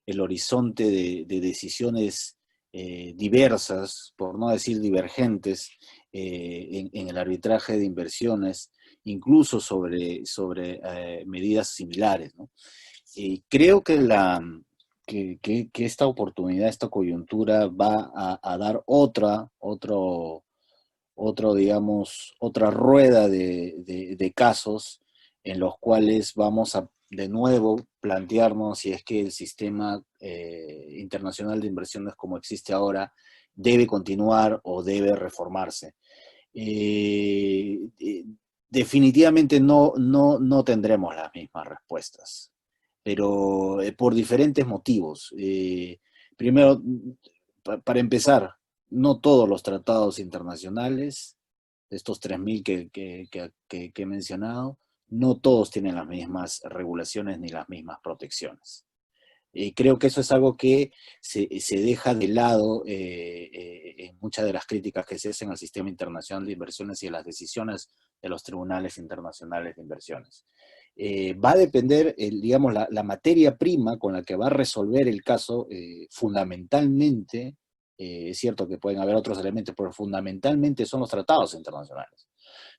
el horizonte de decisiones diversas, por no decir divergentes, en el arbitraje de inversiones, incluso sobre medidas similares, ¿no? Creo que esta oportunidad, esta coyuntura va a dar digamos, otra rueda de casos en los cuales vamos a de nuevo plantearnos si es que el sistema internacional de inversiones como existe ahora debe continuar o debe reformarse. Definitivamente no tendremos las mismas respuestas, pero por diferentes motivos. Primero, para empezar, no todos los tratados internacionales, estos 3.000 que he mencionado, no todos tienen las mismas regulaciones ni las mismas protecciones. Creo que eso es algo que se deja de lado en muchas de las críticas que se hacen al sistema internacional de inversiones y a las decisiones de los tribunales internacionales de inversiones. Va a depender, digamos, la materia prima con la que va a resolver el caso, fundamentalmente, es cierto que pueden haber otros elementos, pero fundamentalmente son los tratados internacionales.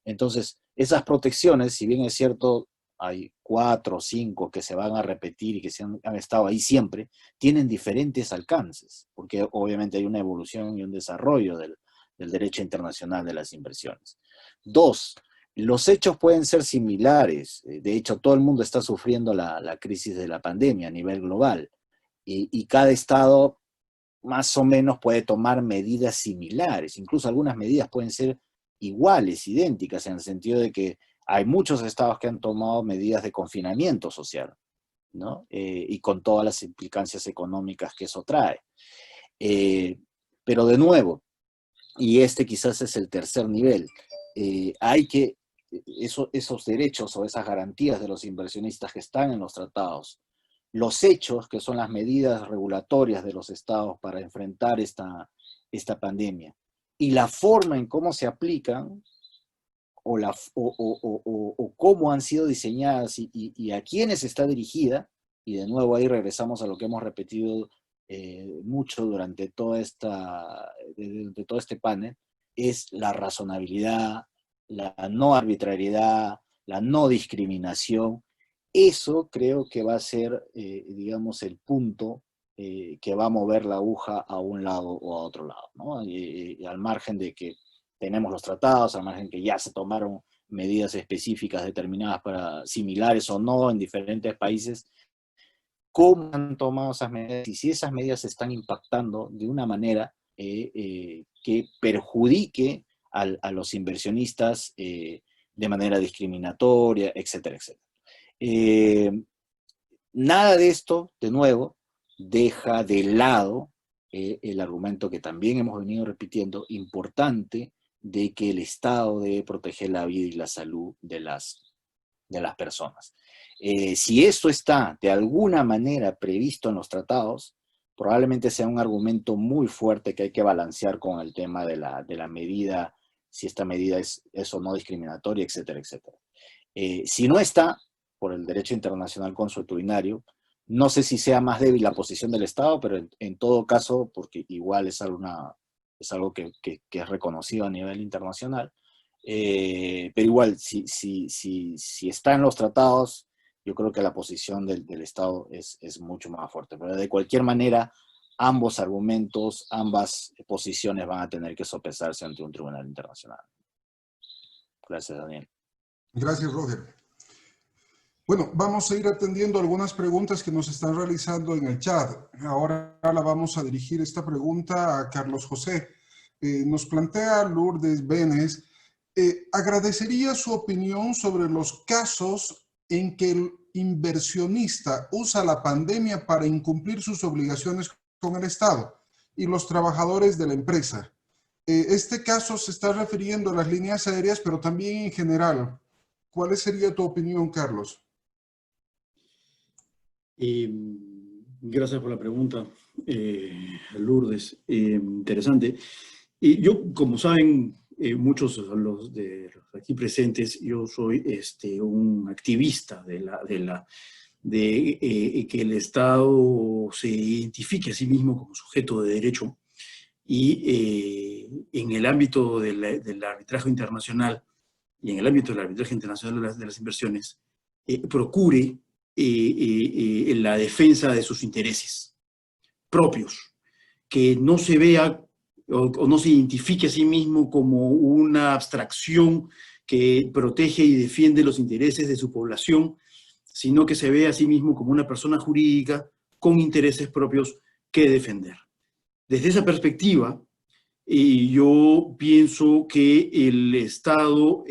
Entonces, esas protecciones, si bien es cierto, hay 4 o 5 que se van a repetir y que han estado ahí siempre, tienen diferentes alcances, porque obviamente hay una evolución y un desarrollo del derecho internacional de las inversiones. 2, los hechos pueden ser similares. De hecho, todo el mundo está sufriendo la crisis de la pandemia a nivel global, y cada estado más o menos puede tomar medidas similares, incluso algunas medidas pueden ser iguales, idénticas, en el sentido de que hay muchos estados que han tomado medidas de confinamiento social, ¿no? Y con todas las implicancias económicas que eso trae. Pero de nuevo, y este quizás es el tercer nivel, hay que, esos derechos o esas garantías de los inversionistas que están en los tratados, los hechos, que son las medidas regulatorias de los estados para enfrentar esta pandemia, y la forma en cómo se aplican, o cómo han sido diseñadas y a quiénes está dirigida, y de nuevo ahí regresamos a lo que hemos repetido mucho durante todo este panel, es la razonabilidad, la no arbitrariedad, la no discriminación. Eso creo que va a ser, digamos, el punto que va a mover la aguja a un lado o a otro lado, ¿no? Al margen de que tenemos los tratados, al margen que ya se tomaron medidas específicas determinadas similares o no en diferentes países, cómo han tomado esas medidas y si esas medidas están impactando de una manera que perjudique a los inversionistas de manera discriminatoria, etcétera, etcétera. Nada de esto, de nuevo, deja de lado el argumento que también hemos venido repitiendo, importante, de que el Estado debe proteger la vida y la salud de las personas. Si esto está de alguna manera previsto en los tratados, probablemente sea un argumento muy fuerte que hay que balancear con el tema de la medida, si esta medida es o no discriminatoria, etcétera, etcétera. Si no está, por el derecho internacional consuetudinario, no sé si sea más débil la posición del Estado, pero en todo caso, porque igual es algo que es reconocido a nivel internacional, pero igual, si está en los tratados, yo creo que la posición del Estado es mucho más fuerte. Pero de cualquier manera, ambos argumentos, ambas posiciones van a tener que sopesarse ante un tribunal internacional. Gracias, Daniel. Gracias, Roger. Bueno, vamos a ir atendiendo algunas preguntas que nos están realizando en el chat. Ahora la vamos a dirigir esta pregunta a Carlos José. Nos plantea Lourdes Benes, agradecería su opinión sobre los casos en que el inversionista usa la pandemia para incumplir sus obligaciones con el Estado y los trabajadores de la empresa. Este caso se está refiriendo a las líneas aéreas, pero también en general. ¿Cuál sería tu opinión, Carlos? Gracias por la pregunta, Lourdes. Interesante. Y yo, como saben, muchos de los aquí presentes, yo soy un activista de que el Estado se identifique a sí mismo como sujeto de derecho y en el ámbito del arbitraje internacional y en el ámbito del arbitraje internacional de las inversiones, procure la defensa de sus intereses propios, que no se vea o no se identifique a sí mismo como una abstracción que protege y defiende los intereses de su población, sino que se vea a sí mismo como una persona jurídica con intereses propios que defender. Desde esa perspectiva, yo pienso que el Estado,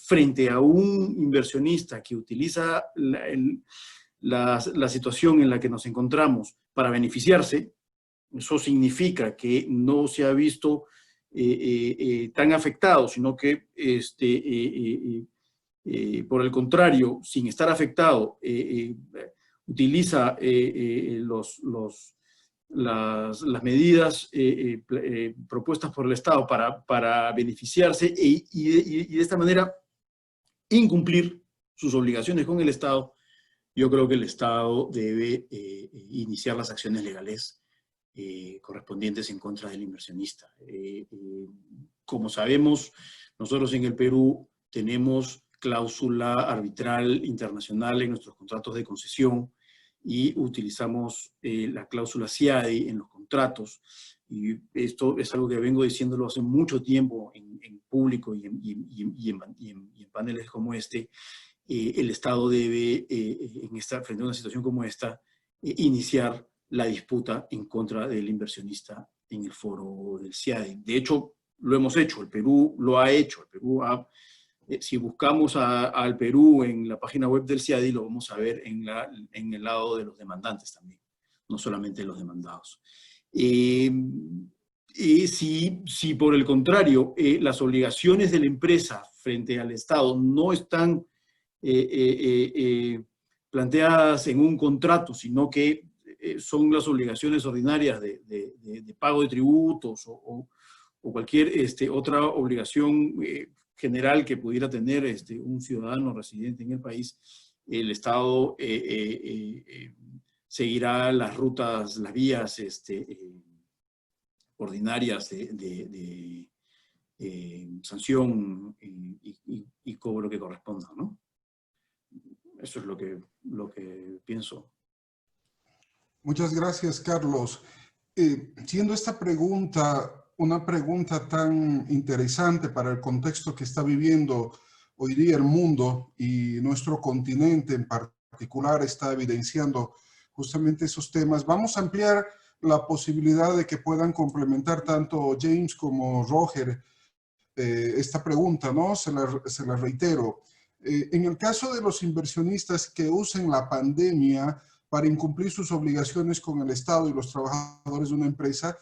frente a un inversionista que utiliza la situación en la que nos encontramos para beneficiarse, eso significa que no se ha visto tan afectado, sino que por el contrario, sin estar afectado, utiliza las medidas propuestas por el Estado para beneficiarse y de esta manera incumplir sus obligaciones con el Estado. Yo creo que el Estado debe iniciar las acciones legales correspondientes en contra del inversionista. Como sabemos, nosotros en el Perú tenemos cláusula arbitral internacional en nuestros contratos de concesión y utilizamos la cláusula CIADI en los contratos. Y esto es algo que vengo diciéndolo hace mucho tiempo en público y en paneles como este. El Estado debe, frente a una situación como esta, iniciar la disputa en contra del inversionista en el foro del CIADI. De hecho, lo hemos hecho, el Perú lo ha hecho. El Perú si buscamos al Perú en la página web del CIADI, lo vamos a ver en el lado de los demandantes también, no solamente los demandados. Si por el contrario, las obligaciones de la empresa frente al Estado no están planteadas en un contrato, sino que son las obligaciones ordinarias de pago de tributos o cualquier otra obligación general que pudiera tener un ciudadano residente en el país, el Estado seguirá las rutas, las vías ordinarias de sanción y cobro que corresponda, ¿no? Eso es lo que pienso. Muchas gracias, Carlos. Siendo esta pregunta una pregunta tan interesante para el contexto que está viviendo hoy día el mundo y nuestro continente en particular está evidenciando justamente esos temas, vamos a ampliar la posibilidad de que puedan complementar tanto James como Roger esta pregunta, ¿no? Se la reitero. En el caso de los inversionistas que usen la pandemia para incumplir sus obligaciones con el Estado y los trabajadores de una empresa,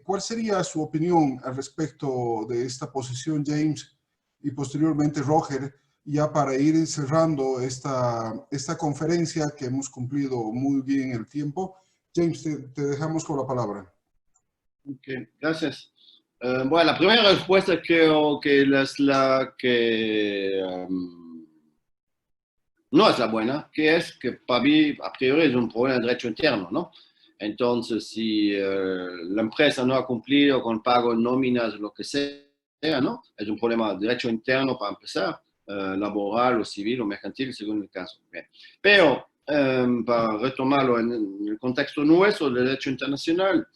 ¿cuál sería su opinión al respecto de esta posición, James, y posteriormente Roger, ya para ir cerrando esta conferencia que hemos cumplido muy bien el tiempo? James, te dejamos con la palabra. Ok, gracias. Bueno, la primera respuesta creo que es la que no es la buena, que es que para mí, a priori, es un problema de derecho interno, ¿no? Entonces, si la empresa no ha cumplido con pago en nóminas, lo que sea, ¿no? Es un problema de derecho interno para empezar, laboral o civil o mercantil, según el caso. Bien. Pero, para retomarlo en el contexto nuestro, del derecho internacional,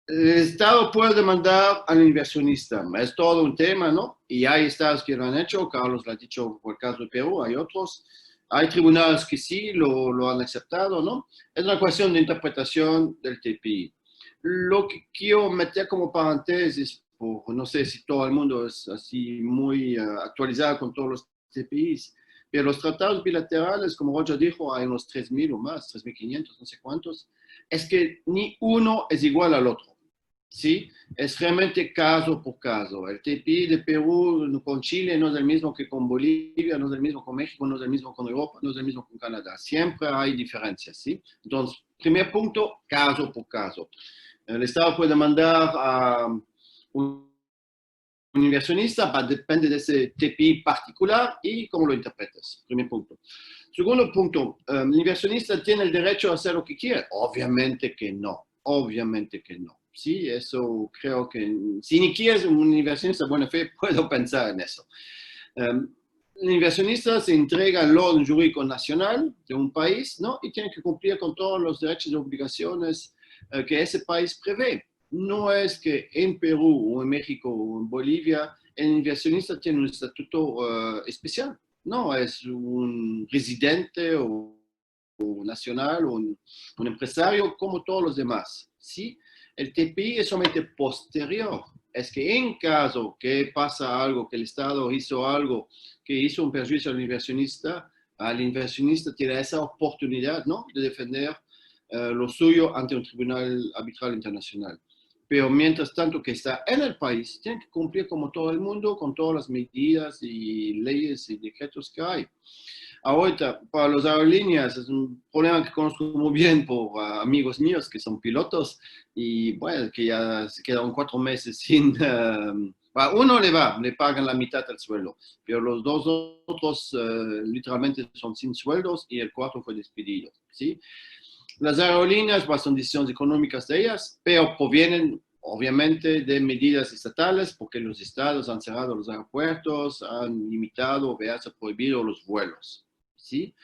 el Estado puede demandar al inversionista. Es todo un tema, ¿no? Y hay estados que lo han hecho, Carlos lo ha dicho por el caso de Perú, hay otros. Hay tribunales que sí lo han aceptado, ¿no? Es una cuestión de interpretación del TPI. Lo que quiero meter como paréntesis, no sé si todo el mundo es así muy actualizado con todos los TPIs, pero los tratados bilaterales, como Roger dijo, hay unos 3.000 o más, 3.500, no sé cuántos, es que ni uno es igual al otro. ¿sí? Es realmente caso por caso. El TPI de Perú con Chile no es el mismo que con Bolivia, no es el mismo con México, no es el mismo con Europa, no es el mismo con Canadá. Siempre hay diferencias, ¿sí? Entonces, primer punto, caso por caso. El Estado puede mandar a un inversionista, depende de ese TPI particular y cómo lo interpretas. Primer punto. Segundo punto, el inversionista tiene el derecho a hacer lo que quiere. Obviamente que no, obviamente que no. Sí, eso creo que, si ni quieres un inversionista de buena fe, puedo pensar en eso. El inversionista se entrega al orden jurídico nacional de un país, ¿no? Y tiene que cumplir con todos los derechos y obligaciones que ese país prevé. No es que en Perú o en México o en Bolivia el inversionista tiene un estatuto especial. No, es un residente o nacional o un empresario como todos los demás. ¿Sí? El TPI es solamente posterior. Es que en caso que pasa algo, que el Estado hizo algo que hizo un perjuicio al inversionista tiene esa oportunidad, ¿no?, de defender lo suyo ante un tribunal arbitral internacional. Pero mientras tanto que está en el país, tiene que cumplir como todo el mundo con todas las medidas y leyes y decretos que hay. Ahorita, para las aerolíneas, es un problema que conozco muy bien por amigos míos que son pilotos y bueno, que ya se quedaron 4 meses sin... a uno le pagan la mitad del sueldo, pero los dos otros literalmente son sin sueldos y el cuarto fue despedido, ¿sí? Las aerolíneas pues, son decisiones económicas de ellas, pero provienen obviamente de medidas estatales porque los estados han cerrado los aeropuertos, han limitado o han prohibido los vuelos. ¿Sí?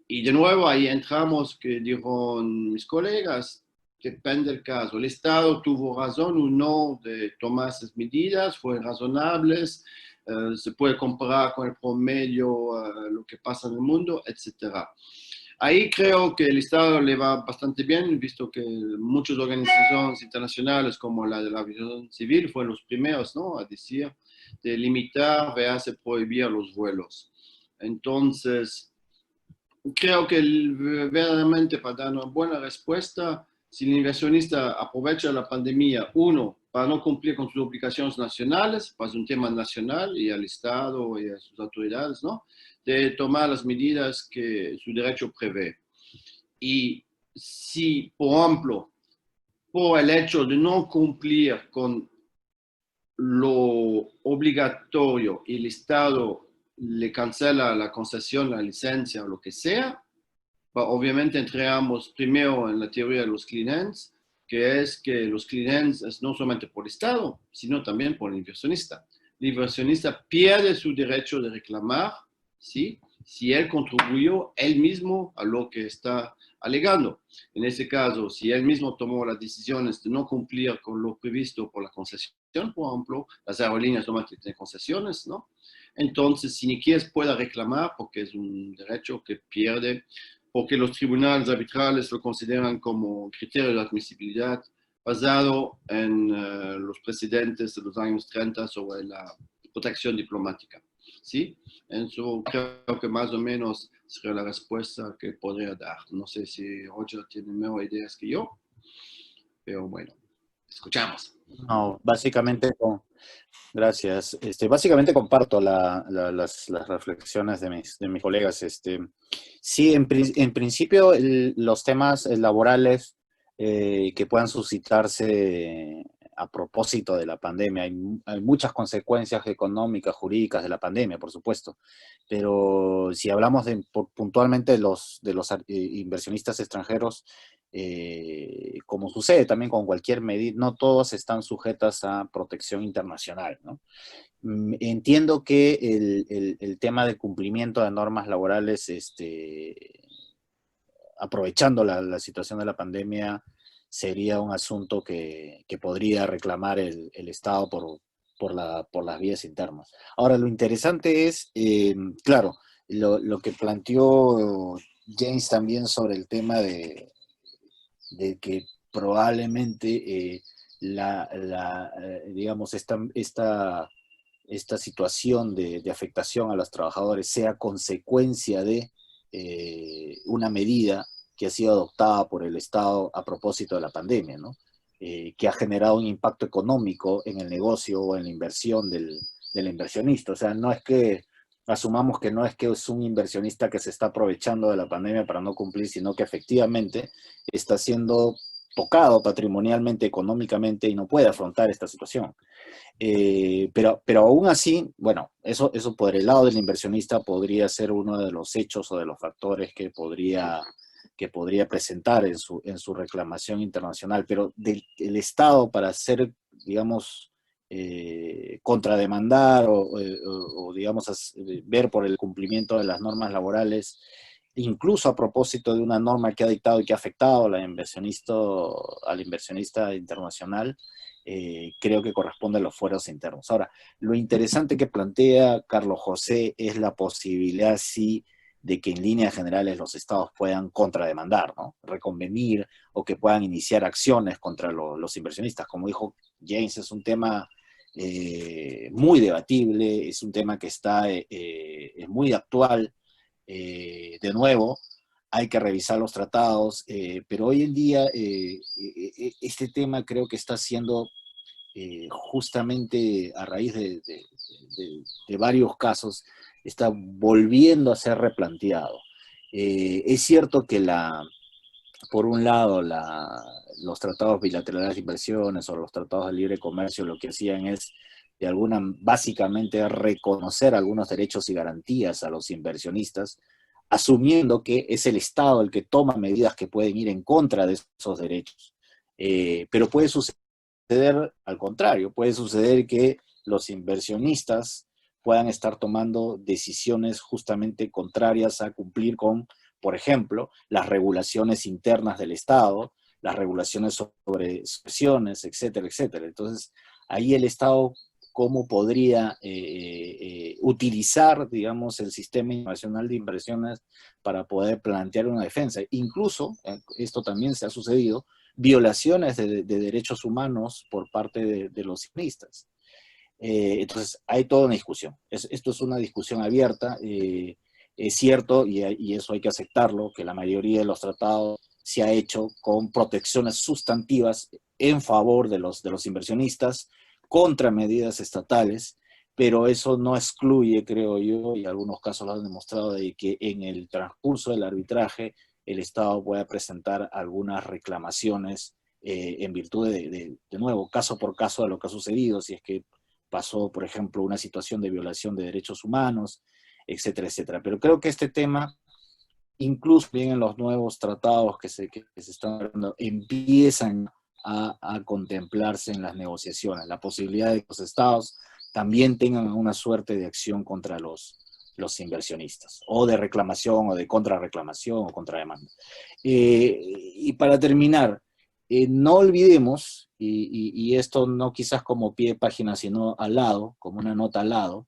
Y de nuevo ahí entramos, que dijeron mis colegas, depende del caso. El Estado tuvo razón o no de tomar esas medidas, fueron razonables, se puede comparar con el promedio, lo que pasa en el mundo, etc. Ahí creo que el Estado le va bastante bien, visto que muchas organizaciones internacionales como la de la aviación civil fueron los primeros, ¿no?, a decir de limitar, verse prohibir los vuelos. Entonces, creo que verdaderamente para dar una buena respuesta, si el inversionista aprovecha la pandemia, uno, para no cumplir con sus obligaciones nacionales, pues un tema nacional y al Estado y a sus autoridades, ¿no?, de tomar las medidas que su derecho prevé. Y si, por ejemplo, por el hecho de no cumplir con lo obligatorio y el Estado le cancela la concesión, la licencia o lo que sea, obviamente entramos primero en la teoría de los clean-ends, que es que los clean-ends es no solamente por el Estado, sino también por el inversionista. El inversionista pierde su derecho de reclamar, ¿sí?, si él contribuyó él mismo a lo que está alegando. En este caso, si él mismo tomó las decisiones de no cumplir con lo previsto por la concesión, por ejemplo, las aerolíneas normalmente tienen concesiones, ¿no? Entonces, si ni quieres pueda reclamar porque es un derecho que pierde, porque los tribunales arbitrales lo consideran como criterio de admisibilidad basado en los precedentes de los años 30 sobre la protección diplomática. ¿Sí? Eso creo que más o menos sería la respuesta que podría dar. No sé si Roger tiene mejor ideas que yo, pero bueno, escuchamos. No, básicamente, gracias. Básicamente comparto las reflexiones de mis colegas. Sí, en principio los temas laborales que puedan suscitarse a propósito de la pandemia, hay muchas consecuencias económicas, jurídicas de la pandemia, por supuesto, pero si hablamos puntualmente de los inversionistas extranjeros, como sucede también con cualquier medida, no todas están sujetas a protección internacional, ¿no? Entiendo que el tema del cumplimiento de normas laborales, aprovechando la situación de la pandemia, sería un asunto que podría reclamar el Estado por las vías internas. Ahora, lo interesante es, claro, lo que planteó James también sobre el tema de que probablemente digamos, esta situación de afectación a los trabajadores sea consecuencia de una medida que ha sido adoptada por el Estado a propósito de la pandemia, ¿no? que ha generado un impacto económico en el negocio o en la inversión del inversionista. O sea, no es que asumamos que no es que es un inversionista que se está aprovechando de la pandemia para no cumplir, sino que efectivamente está siendo tocado patrimonialmente, económicamente y no puede afrontar esta situación. Pero aún así, bueno, eso por el lado del inversionista podría ser uno de los hechos o de los factores que podría presentar en su reclamación internacional, pero el Estado para hacer, digamos, contrademandar o digamos, ver por el cumplimiento de las normas laborales, incluso a propósito de una norma que ha dictado y que ha afectado al inversionista internacional, creo que corresponde a los fueros internos. Ahora, lo interesante que plantea Carlos José es la posibilidad, sí, de que en líneas generales los estados puedan contrademandar, ¿no? Reconvenir o que puedan iniciar acciones contra los inversionistas. Como dijo James, es un tema muy debatible, es un tema que es muy actual. De nuevo, hay que revisar los tratados, pero hoy en día este tema creo que está siendo justamente a raíz de varios casos, está volviendo a ser replanteado. Es cierto que por un lado los tratados bilaterales de inversiones o los tratados de libre comercio lo que hacían es básicamente reconocer algunos derechos y garantías a los inversionistas, asumiendo que es el Estado el que toma medidas que pueden ir en contra de esos derechos. Pero puede suceder al contrario, puede suceder que los inversionistas puedan estar tomando decisiones justamente contrarias a cumplir con, por ejemplo, las regulaciones internas del Estado, las regulaciones sobre sucesiones, etcétera, etcétera. Entonces, ahí el Estado, ¿cómo podría utilizar, digamos, el sistema internacional de inversiones para poder plantear una defensa? Incluso, esto también se ha sucedido, violaciones de derechos humanos por parte de los inversionistas. Entonces, hay toda una discusión. Esto es una discusión abierta. Es cierto, y eso hay que aceptarlo, que la mayoría de los tratados se ha hecho con protecciones sustantivas en favor de los inversionistas contra medidas estatales, pero eso no excluye, creo yo, y algunos casos lo han demostrado, de que en el transcurso del arbitraje el Estado pueda presentar algunas reclamaciones en virtud de nuevo, caso por caso de lo que ha sucedido, si es que pasó, por ejemplo, una situación de violación de derechos humanos, etcétera, etcétera. Pero creo que este tema, incluso bien en los nuevos tratados que se están dando, empiezan a contemplarse en las negociaciones, la posibilidad de que los estados también tengan una suerte de acción contra los inversionistas, o de reclamación, o de contrarreclamación, o contrademanda. Y para terminar, no olvidemos, y esto no quizás como pie de página, sino al lado, como una nota al lado,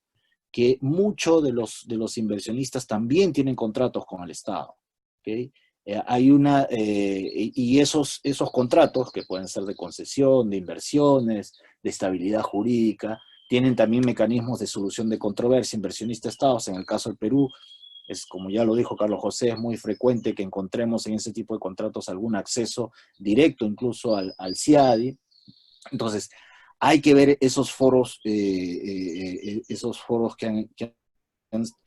que muchos de los inversionistas también tienen contratos con el Estado. ¿Okay? Y esos contratos, que pueden ser de concesión, de inversiones, de estabilidad jurídica, tienen también mecanismos de solución de controversia inversionista-estados. En el caso del Perú, es como ya lo dijo Carlos José, es muy frecuente que encontremos en ese tipo de contratos algún acceso directo incluso al CIADI. Entonces, hay que ver esos foros que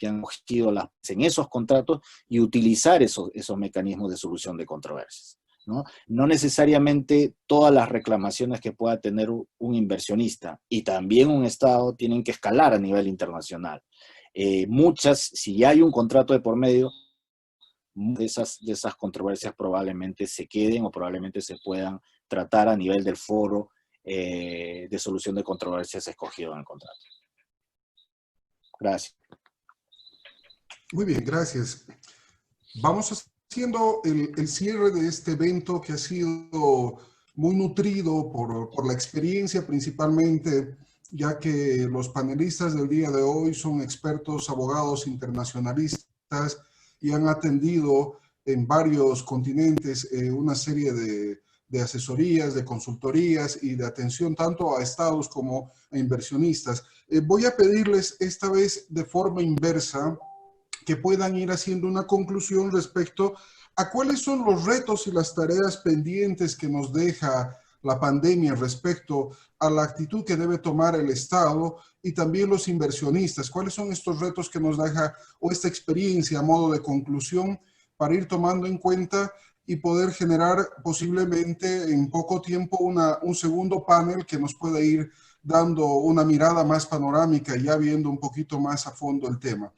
han cogido en esos contratos y utilizar esos mecanismos de solución de controversias, ¿no? No necesariamente todas las reclamaciones que pueda tener un inversionista y también un Estado tienen que escalar a nivel internacional. Muchas, si ya hay un contrato de por medio, de esas controversias probablemente se queden o probablemente se puedan tratar a nivel del foro de solución de controversias escogido en el contrato. Gracias. Muy bien, gracias. Vamos haciendo el cierre de este evento que ha sido muy nutrido por la experiencia principalmente, ya que los panelistas del día de hoy son expertos abogados internacionalistas y han atendido en varios continentes una serie de asesorías, de consultorías y de atención tanto a estados como a inversionistas. Voy a pedirles esta vez de forma inversa que puedan ir haciendo una conclusión respecto a cuáles son los retos y las tareas pendientes que nos deja la pandemia respecto a la actitud que debe tomar el Estado y también los inversionistas. ¿Cuáles son estos retos que nos deja o esta experiencia a modo de conclusión para ir tomando en cuenta y poder generar posiblemente en poco tiempo un segundo panel que nos pueda ir dando una mirada más panorámica, ya viendo un poquito más a fondo el tema?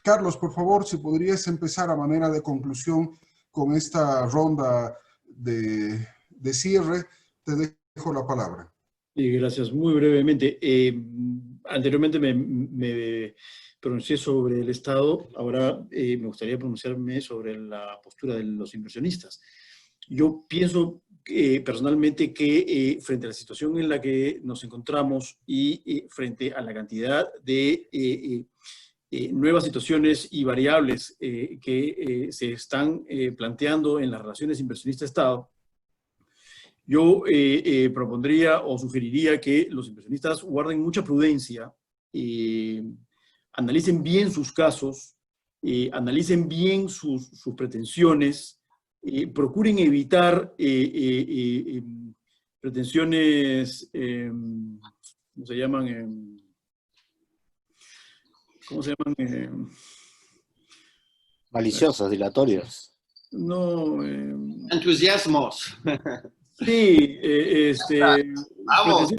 Carlos, por favor, si podrías empezar a manera de conclusión con esta ronda de cierre, te dejo la palabra. Gracias. Muy brevemente. Anteriormente me pronuncié sobre el Estado, ahora me gustaría pronunciarme sobre la postura de los inversionistas. Yo pienso personalmente que frente a la situación en la que nos encontramos y frente a la cantidad de nuevas situaciones y variables que se están planteando en las relaciones inversionista-Estado, yo propondría o sugeriría que los inversionistas guarden mucha prudencia, analicen bien sus casos, analicen bien sus pretensiones, procuren evitar pretensiones, ¿cómo se llaman? Maliciosas, dilatorias. No. Entusiasmos. Sí, Vamos.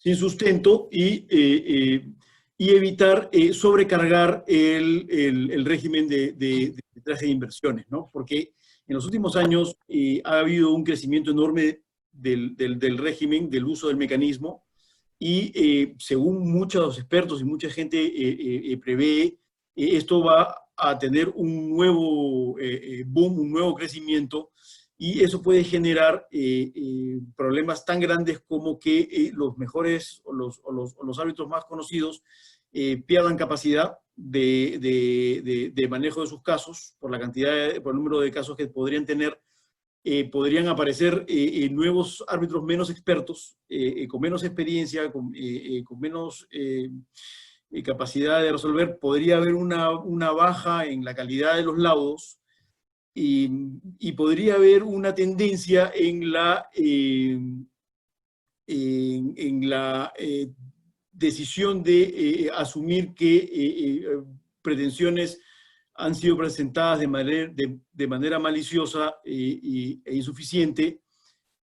sin sustento y evitar sobrecargar el régimen de arbitraje de inversiones, ¿no? Porque en los últimos años ha habido un crecimiento enorme del régimen, del uso del mecanismo, y según muchos expertos y mucha gente prevé, esto va a tener un nuevo boom, un nuevo crecimiento, y eso puede generar problemas tan grandes como que los mejores o los árbitros más conocidos pierdan capacidad de manejo de sus casos por la cantidad, por el número de casos que podrían tener. Podrían aparecer nuevos árbitros menos expertos, con menos experiencia, con menos capacidad de resolver. Podría haber una baja en la calidad de los laudos, y podría haber una tendencia en la decisión de asumir que pretensiones han sido presentadas de manera maliciosa e insuficiente,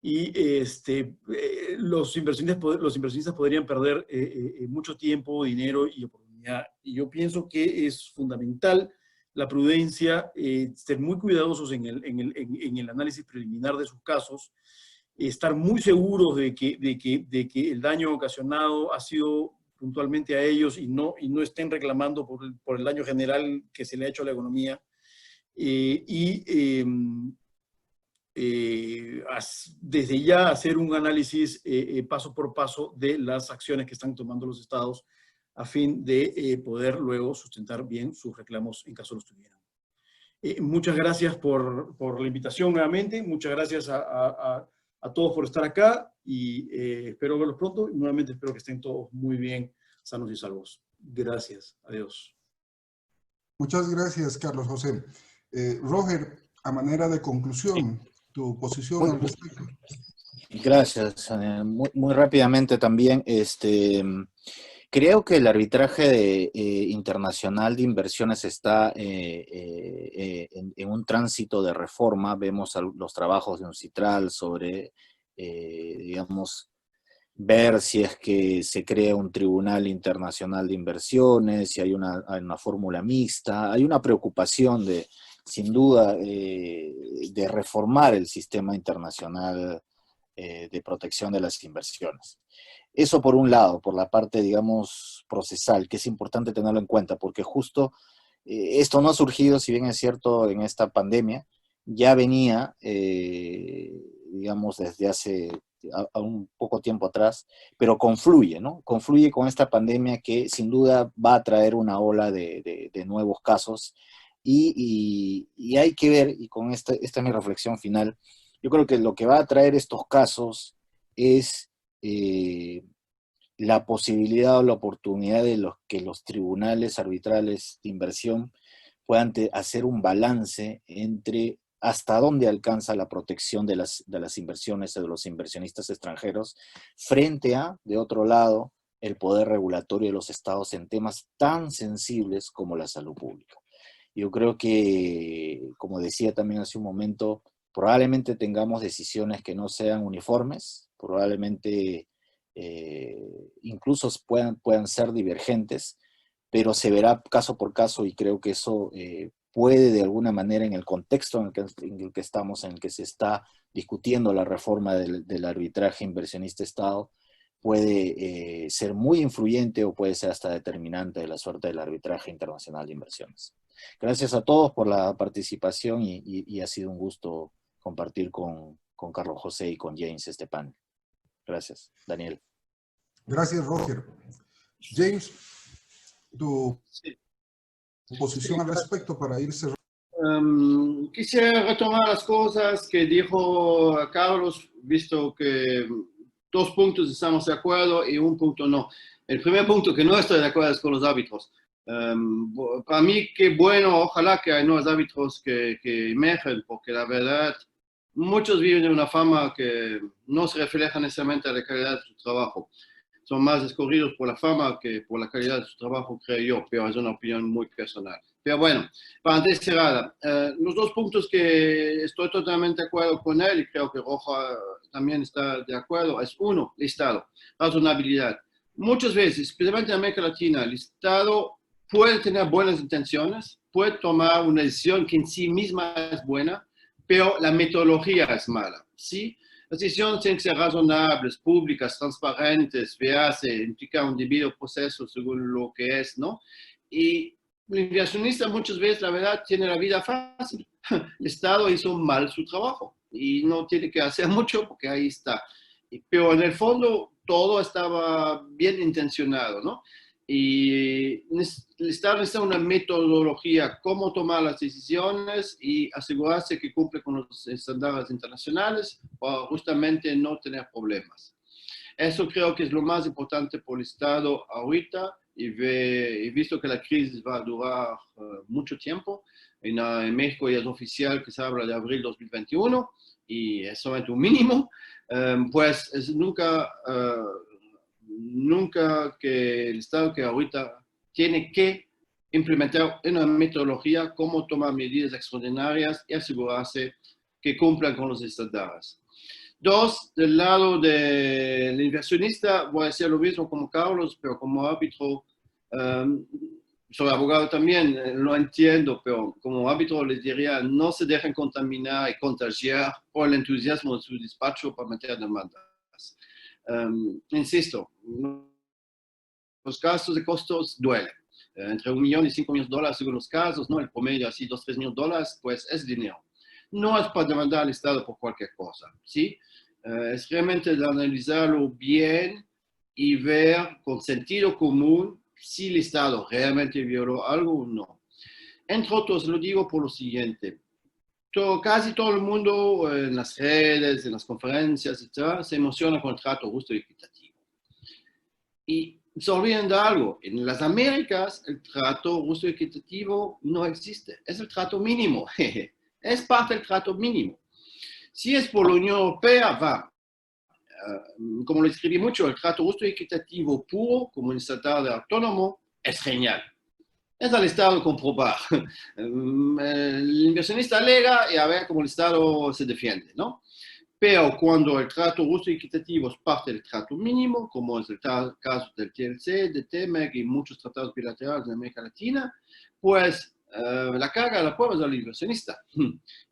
y los inversionistas podrían perder mucho tiempo, dinero y oportunidad. Y yo pienso que es fundamental la prudencia, ser muy cuidadosos en el análisis preliminar de sus casos, estar muy seguros de que el daño ocasionado ha sido puntualmente a ellos y no estén reclamando por el daño general que se le ha hecho a la economía, desde ya hacer un análisis paso por paso de las acciones que están tomando los estados a fin de poder luego sustentar bien sus reclamos en caso los tuvieran. Muchas gracias por la invitación nuevamente, muchas gracias a todos por estar acá, y espero verlos pronto, y nuevamente espero que estén todos muy bien, sanos y salvos. Gracias, adiós. Muchas gracias, Carlos José. Roger, a manera de conclusión, tu posición al respecto. Gracias. Muy rápidamente también, creo que el arbitraje internacional de inversiones está en un tránsito de reforma. Vemos los trabajos de UNCITRAL sobre, digamos, ver si es que se crea un tribunal internacional de inversiones, si hay una fórmula mixta. Hay una preocupación sin duda, de reformar el sistema internacional de protección de las inversiones. Eso por un lado, por la parte, digamos, procesal, que es importante tenerlo en cuenta, porque justo esto no ha surgido, si bien es cierto, en esta pandemia, ya venía, digamos, desde hace a un poco tiempo atrás, pero confluye, ¿no? Confluye con esta pandemia que sin duda va a traer una ola de nuevos casos, y hay que ver, y con esta es mi reflexión final, yo creo que lo que va a traer estos casos es la posibilidad o la oportunidad de que los tribunales arbitrales de inversión puedan hacer un balance entre hasta dónde alcanza la protección de las inversiones de los inversionistas extranjeros frente a, de otro lado, el poder regulatorio de los estados en temas tan sensibles como la salud pública. Yo creo que, como decía también hace un momento, probablemente tengamos decisiones que no sean uniformes, probablemente incluso puedan ser divergentes, pero se verá caso por caso y creo que eso puede de alguna manera en el contexto en el que estamos, en el que se está discutiendo la reforma del arbitraje inversionista-Estado, puede ser muy influyente o puede ser hasta determinante de la suerte del arbitraje internacional de inversiones. Gracias a todos por la participación y ha sido un gusto compartir con Carlos José y con James este panel. Gracias, Daniel. Gracias, Roger. James, tu posición al respecto para ir cerrando. Quisiera retomar las cosas que dijo Carlos, visto que 2 puntos estamos de acuerdo y 1 punto no. El primer punto que no estoy de acuerdo es con los árbitros. Para mí, qué bueno, ojalá que hay nuevos árbitros que emergen, porque la verdad, muchos viven de una fama que no se refleja necesariamente a la calidad de su trabajo. Son más escogidos por la fama que por la calidad de su trabajo, creo yo, pero es una opinión muy personal. Pero bueno, para antes cerrada, los 2 puntos que estoy totalmente de acuerdo con él, y creo que Roja también está de acuerdo, es 1, el Estado, razonabilidad. Muchas veces, especialmente en América Latina, el Estado puede tener buenas intenciones, puede tomar una decisión que en sí misma es buena, pero la metodología es mala, ¿sí? Las decisiones tienen que ser razonables, públicas, transparentes, verse, implicar un debido proceso según lo que es, ¿no? Y el inversionista muchas veces, la verdad, tiene la vida fácil. El Estado hizo mal su trabajo y no tiene que hacer mucho porque ahí está. Pero en el fondo todo estaba bien intencionado, ¿no? Y el Estado necesita una metodología, cómo tomar las decisiones y asegurarse que cumple con los estándares internacionales para justamente no tener problemas. Eso creo que es lo más importante por el Estado ahorita y visto que la crisis va a durar mucho tiempo. En México ya es oficial que se habla de abril 2021 y es solamente un mínimo, pues es nunca que el Estado que ahorita tiene que implementar una metodología, cómo tomar medidas extraordinarias y asegurarse que cumplan con los estándares. 2, del lado del inversionista, voy a decir lo mismo como Carlos, pero como árbitro, soy abogado también, lo entiendo, pero como árbitro les diría, no se dejen contaminar y contagiar por el entusiasmo de su despacho para meter demandas. Insisto, los gastos de costos duelen. Entre $1 millón y $5 millones según los casos, ¿no? El promedio así, $2, $3 millones, pues es dinero. No es para demandar al Estado por cualquier cosa, ¿sí? Es realmente de analizarlo bien y ver con sentido común si el Estado realmente violó algo o no. Entre otros, lo digo por lo siguiente. Casi todo el mundo en las redes, en las conferencias, etc., se emociona con el trato justo y equitativo. Y se olvidan de algo. En las Américas, el trato justo y equitativo no existe. Es el trato mínimo. Es parte del trato mínimo. Si es por la Unión Europea, va. Como lo escribí mucho, el trato justo y equitativo puro, como un estatal autónomo, es genial. Es al Estado comprobar. El inversionista alega y a ver cómo el Estado se defiende, ¿no? Pero cuando el trato justo y equitativo es parte del trato mínimo, como es el caso del TLC, de TEMEC y muchos tratados bilaterales de América Latina, pues la carga la prueba es al inversionista.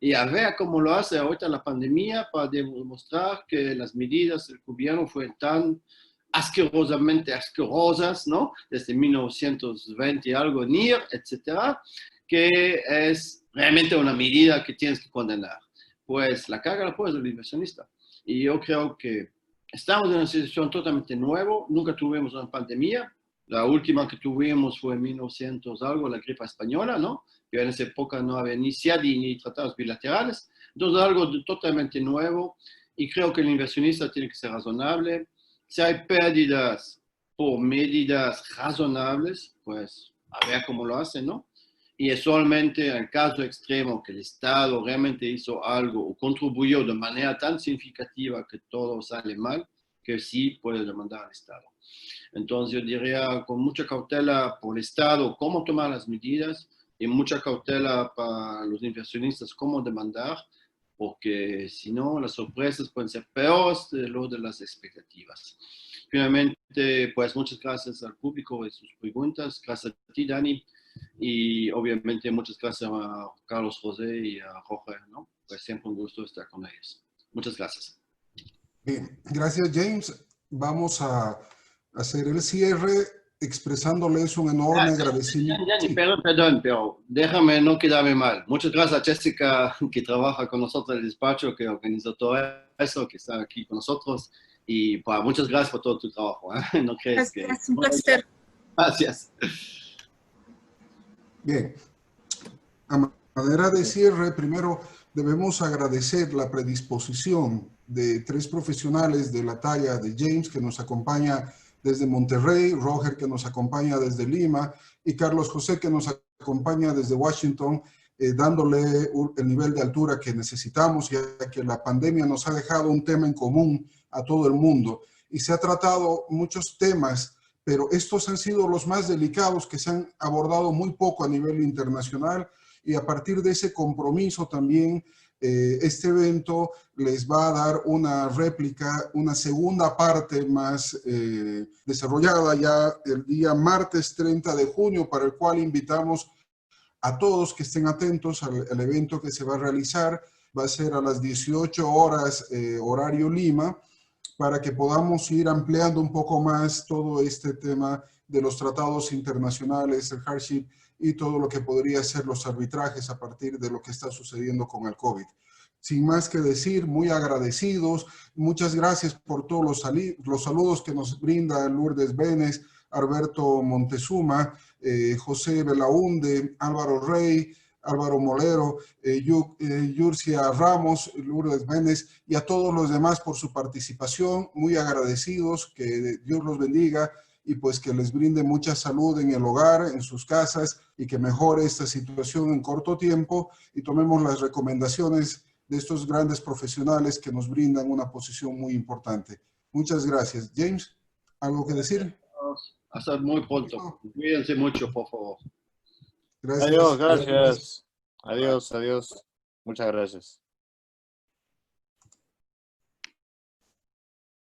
Y a ver cómo lo hace ahorita la pandemia para demostrar que las medidas del gobierno fueron tan asquerosamente asquerosas, ¿no? Desde 1920 y algo, NIR, etcétera, que es realmente una medida que tienes que condenar. Pues la carga la prueba es del inversionista. Y yo creo que estamos en una situación totalmente nueva, nunca tuvimos una pandemia. La última que tuvimos fue en 1900 algo, la gripe española, ¿no? Pero en esa época no había ni CIADI ni tratados bilaterales. Entonces, algo totalmente nuevo. Y creo que el inversionista tiene que ser razonable. Si hay pérdidas por medidas razonables, pues a ver cómo lo hacen, ¿no? y es solamente en el caso extremo que el Estado realmente hizo algo o contribuyó de manera tan significativa que todo sale mal, que sí puede demandar al Estado. Entonces yo diría con mucha cautela por el Estado cómo tomar las medidas y mucha cautela para los inversionistas cómo demandar, porque si no las sorpresas pueden ser peores de lo de las expectativas. Finalmente, pues muchas gracias al público y sus preguntas. Gracias a ti, Dani. Y obviamente muchas gracias a Carlos José y a Roger, ¿no? Pues siempre un gusto estar con ellos. Muchas gracias. Bien, gracias James. Vamos a hacer el cierre expresándoles un enorme agradecimiento. Dani, perdón, pero déjame no quedarme mal. Muchas gracias a Jessica, que trabaja con nosotros en el despacho, que organizó todo eso, que está aquí con nosotros. Y pues, muchas gracias por todo tu trabajo. ¿Eh? ¿No crees que...? Es un placer. Gracias. Bien, a manera de cierre, primero debemos agradecer la predisposición de 3 profesionales de la talla de James, que nos acompaña desde Monterrey, Roger, que nos acompaña desde Lima, y Carlos José, que nos acompaña desde Washington, dándole el nivel de altura que necesitamos, ya que la pandemia nos ha dejado un tema en común a todo el mundo. Y se ha tratado muchos temas, pero estos han sido los más delicados que se han abordado muy poco a nivel internacional, y a partir de ese compromiso también este evento les va a dar una réplica, una segunda parte más desarrollada ya el día martes 30 de junio, para el cual invitamos a todos que estén atentos al evento que se va a realizar. Va a ser a las 18 horas horario Lima, para que podamos ir ampliando un poco más todo este tema de los tratados internacionales, el hardship y todo lo que podría ser los arbitrajes a partir de lo que está sucediendo con el COVID. Sin más que decir, muy agradecidos. Muchas gracias por todos los saludos que nos brinda Lourdes Benes, Alberto Montezuma, José Belaunde, Álvaro Rey, Álvaro Molero, Yurcia Ramos, Lourdes Benes y a todos los demás por su participación. Muy agradecidos, que Dios los bendiga y pues que les brinde mucha salud en el hogar, en sus casas, y que mejore esta situación en corto tiempo, y tomemos las recomendaciones de estos grandes profesionales que nos brindan una posición muy importante. Muchas gracias. James, ¿algo que decir? Hasta muy pronto. Cuídense mucho, por favor. Gracias. Adiós, gracias. Adiós, adiós. Muchas gracias.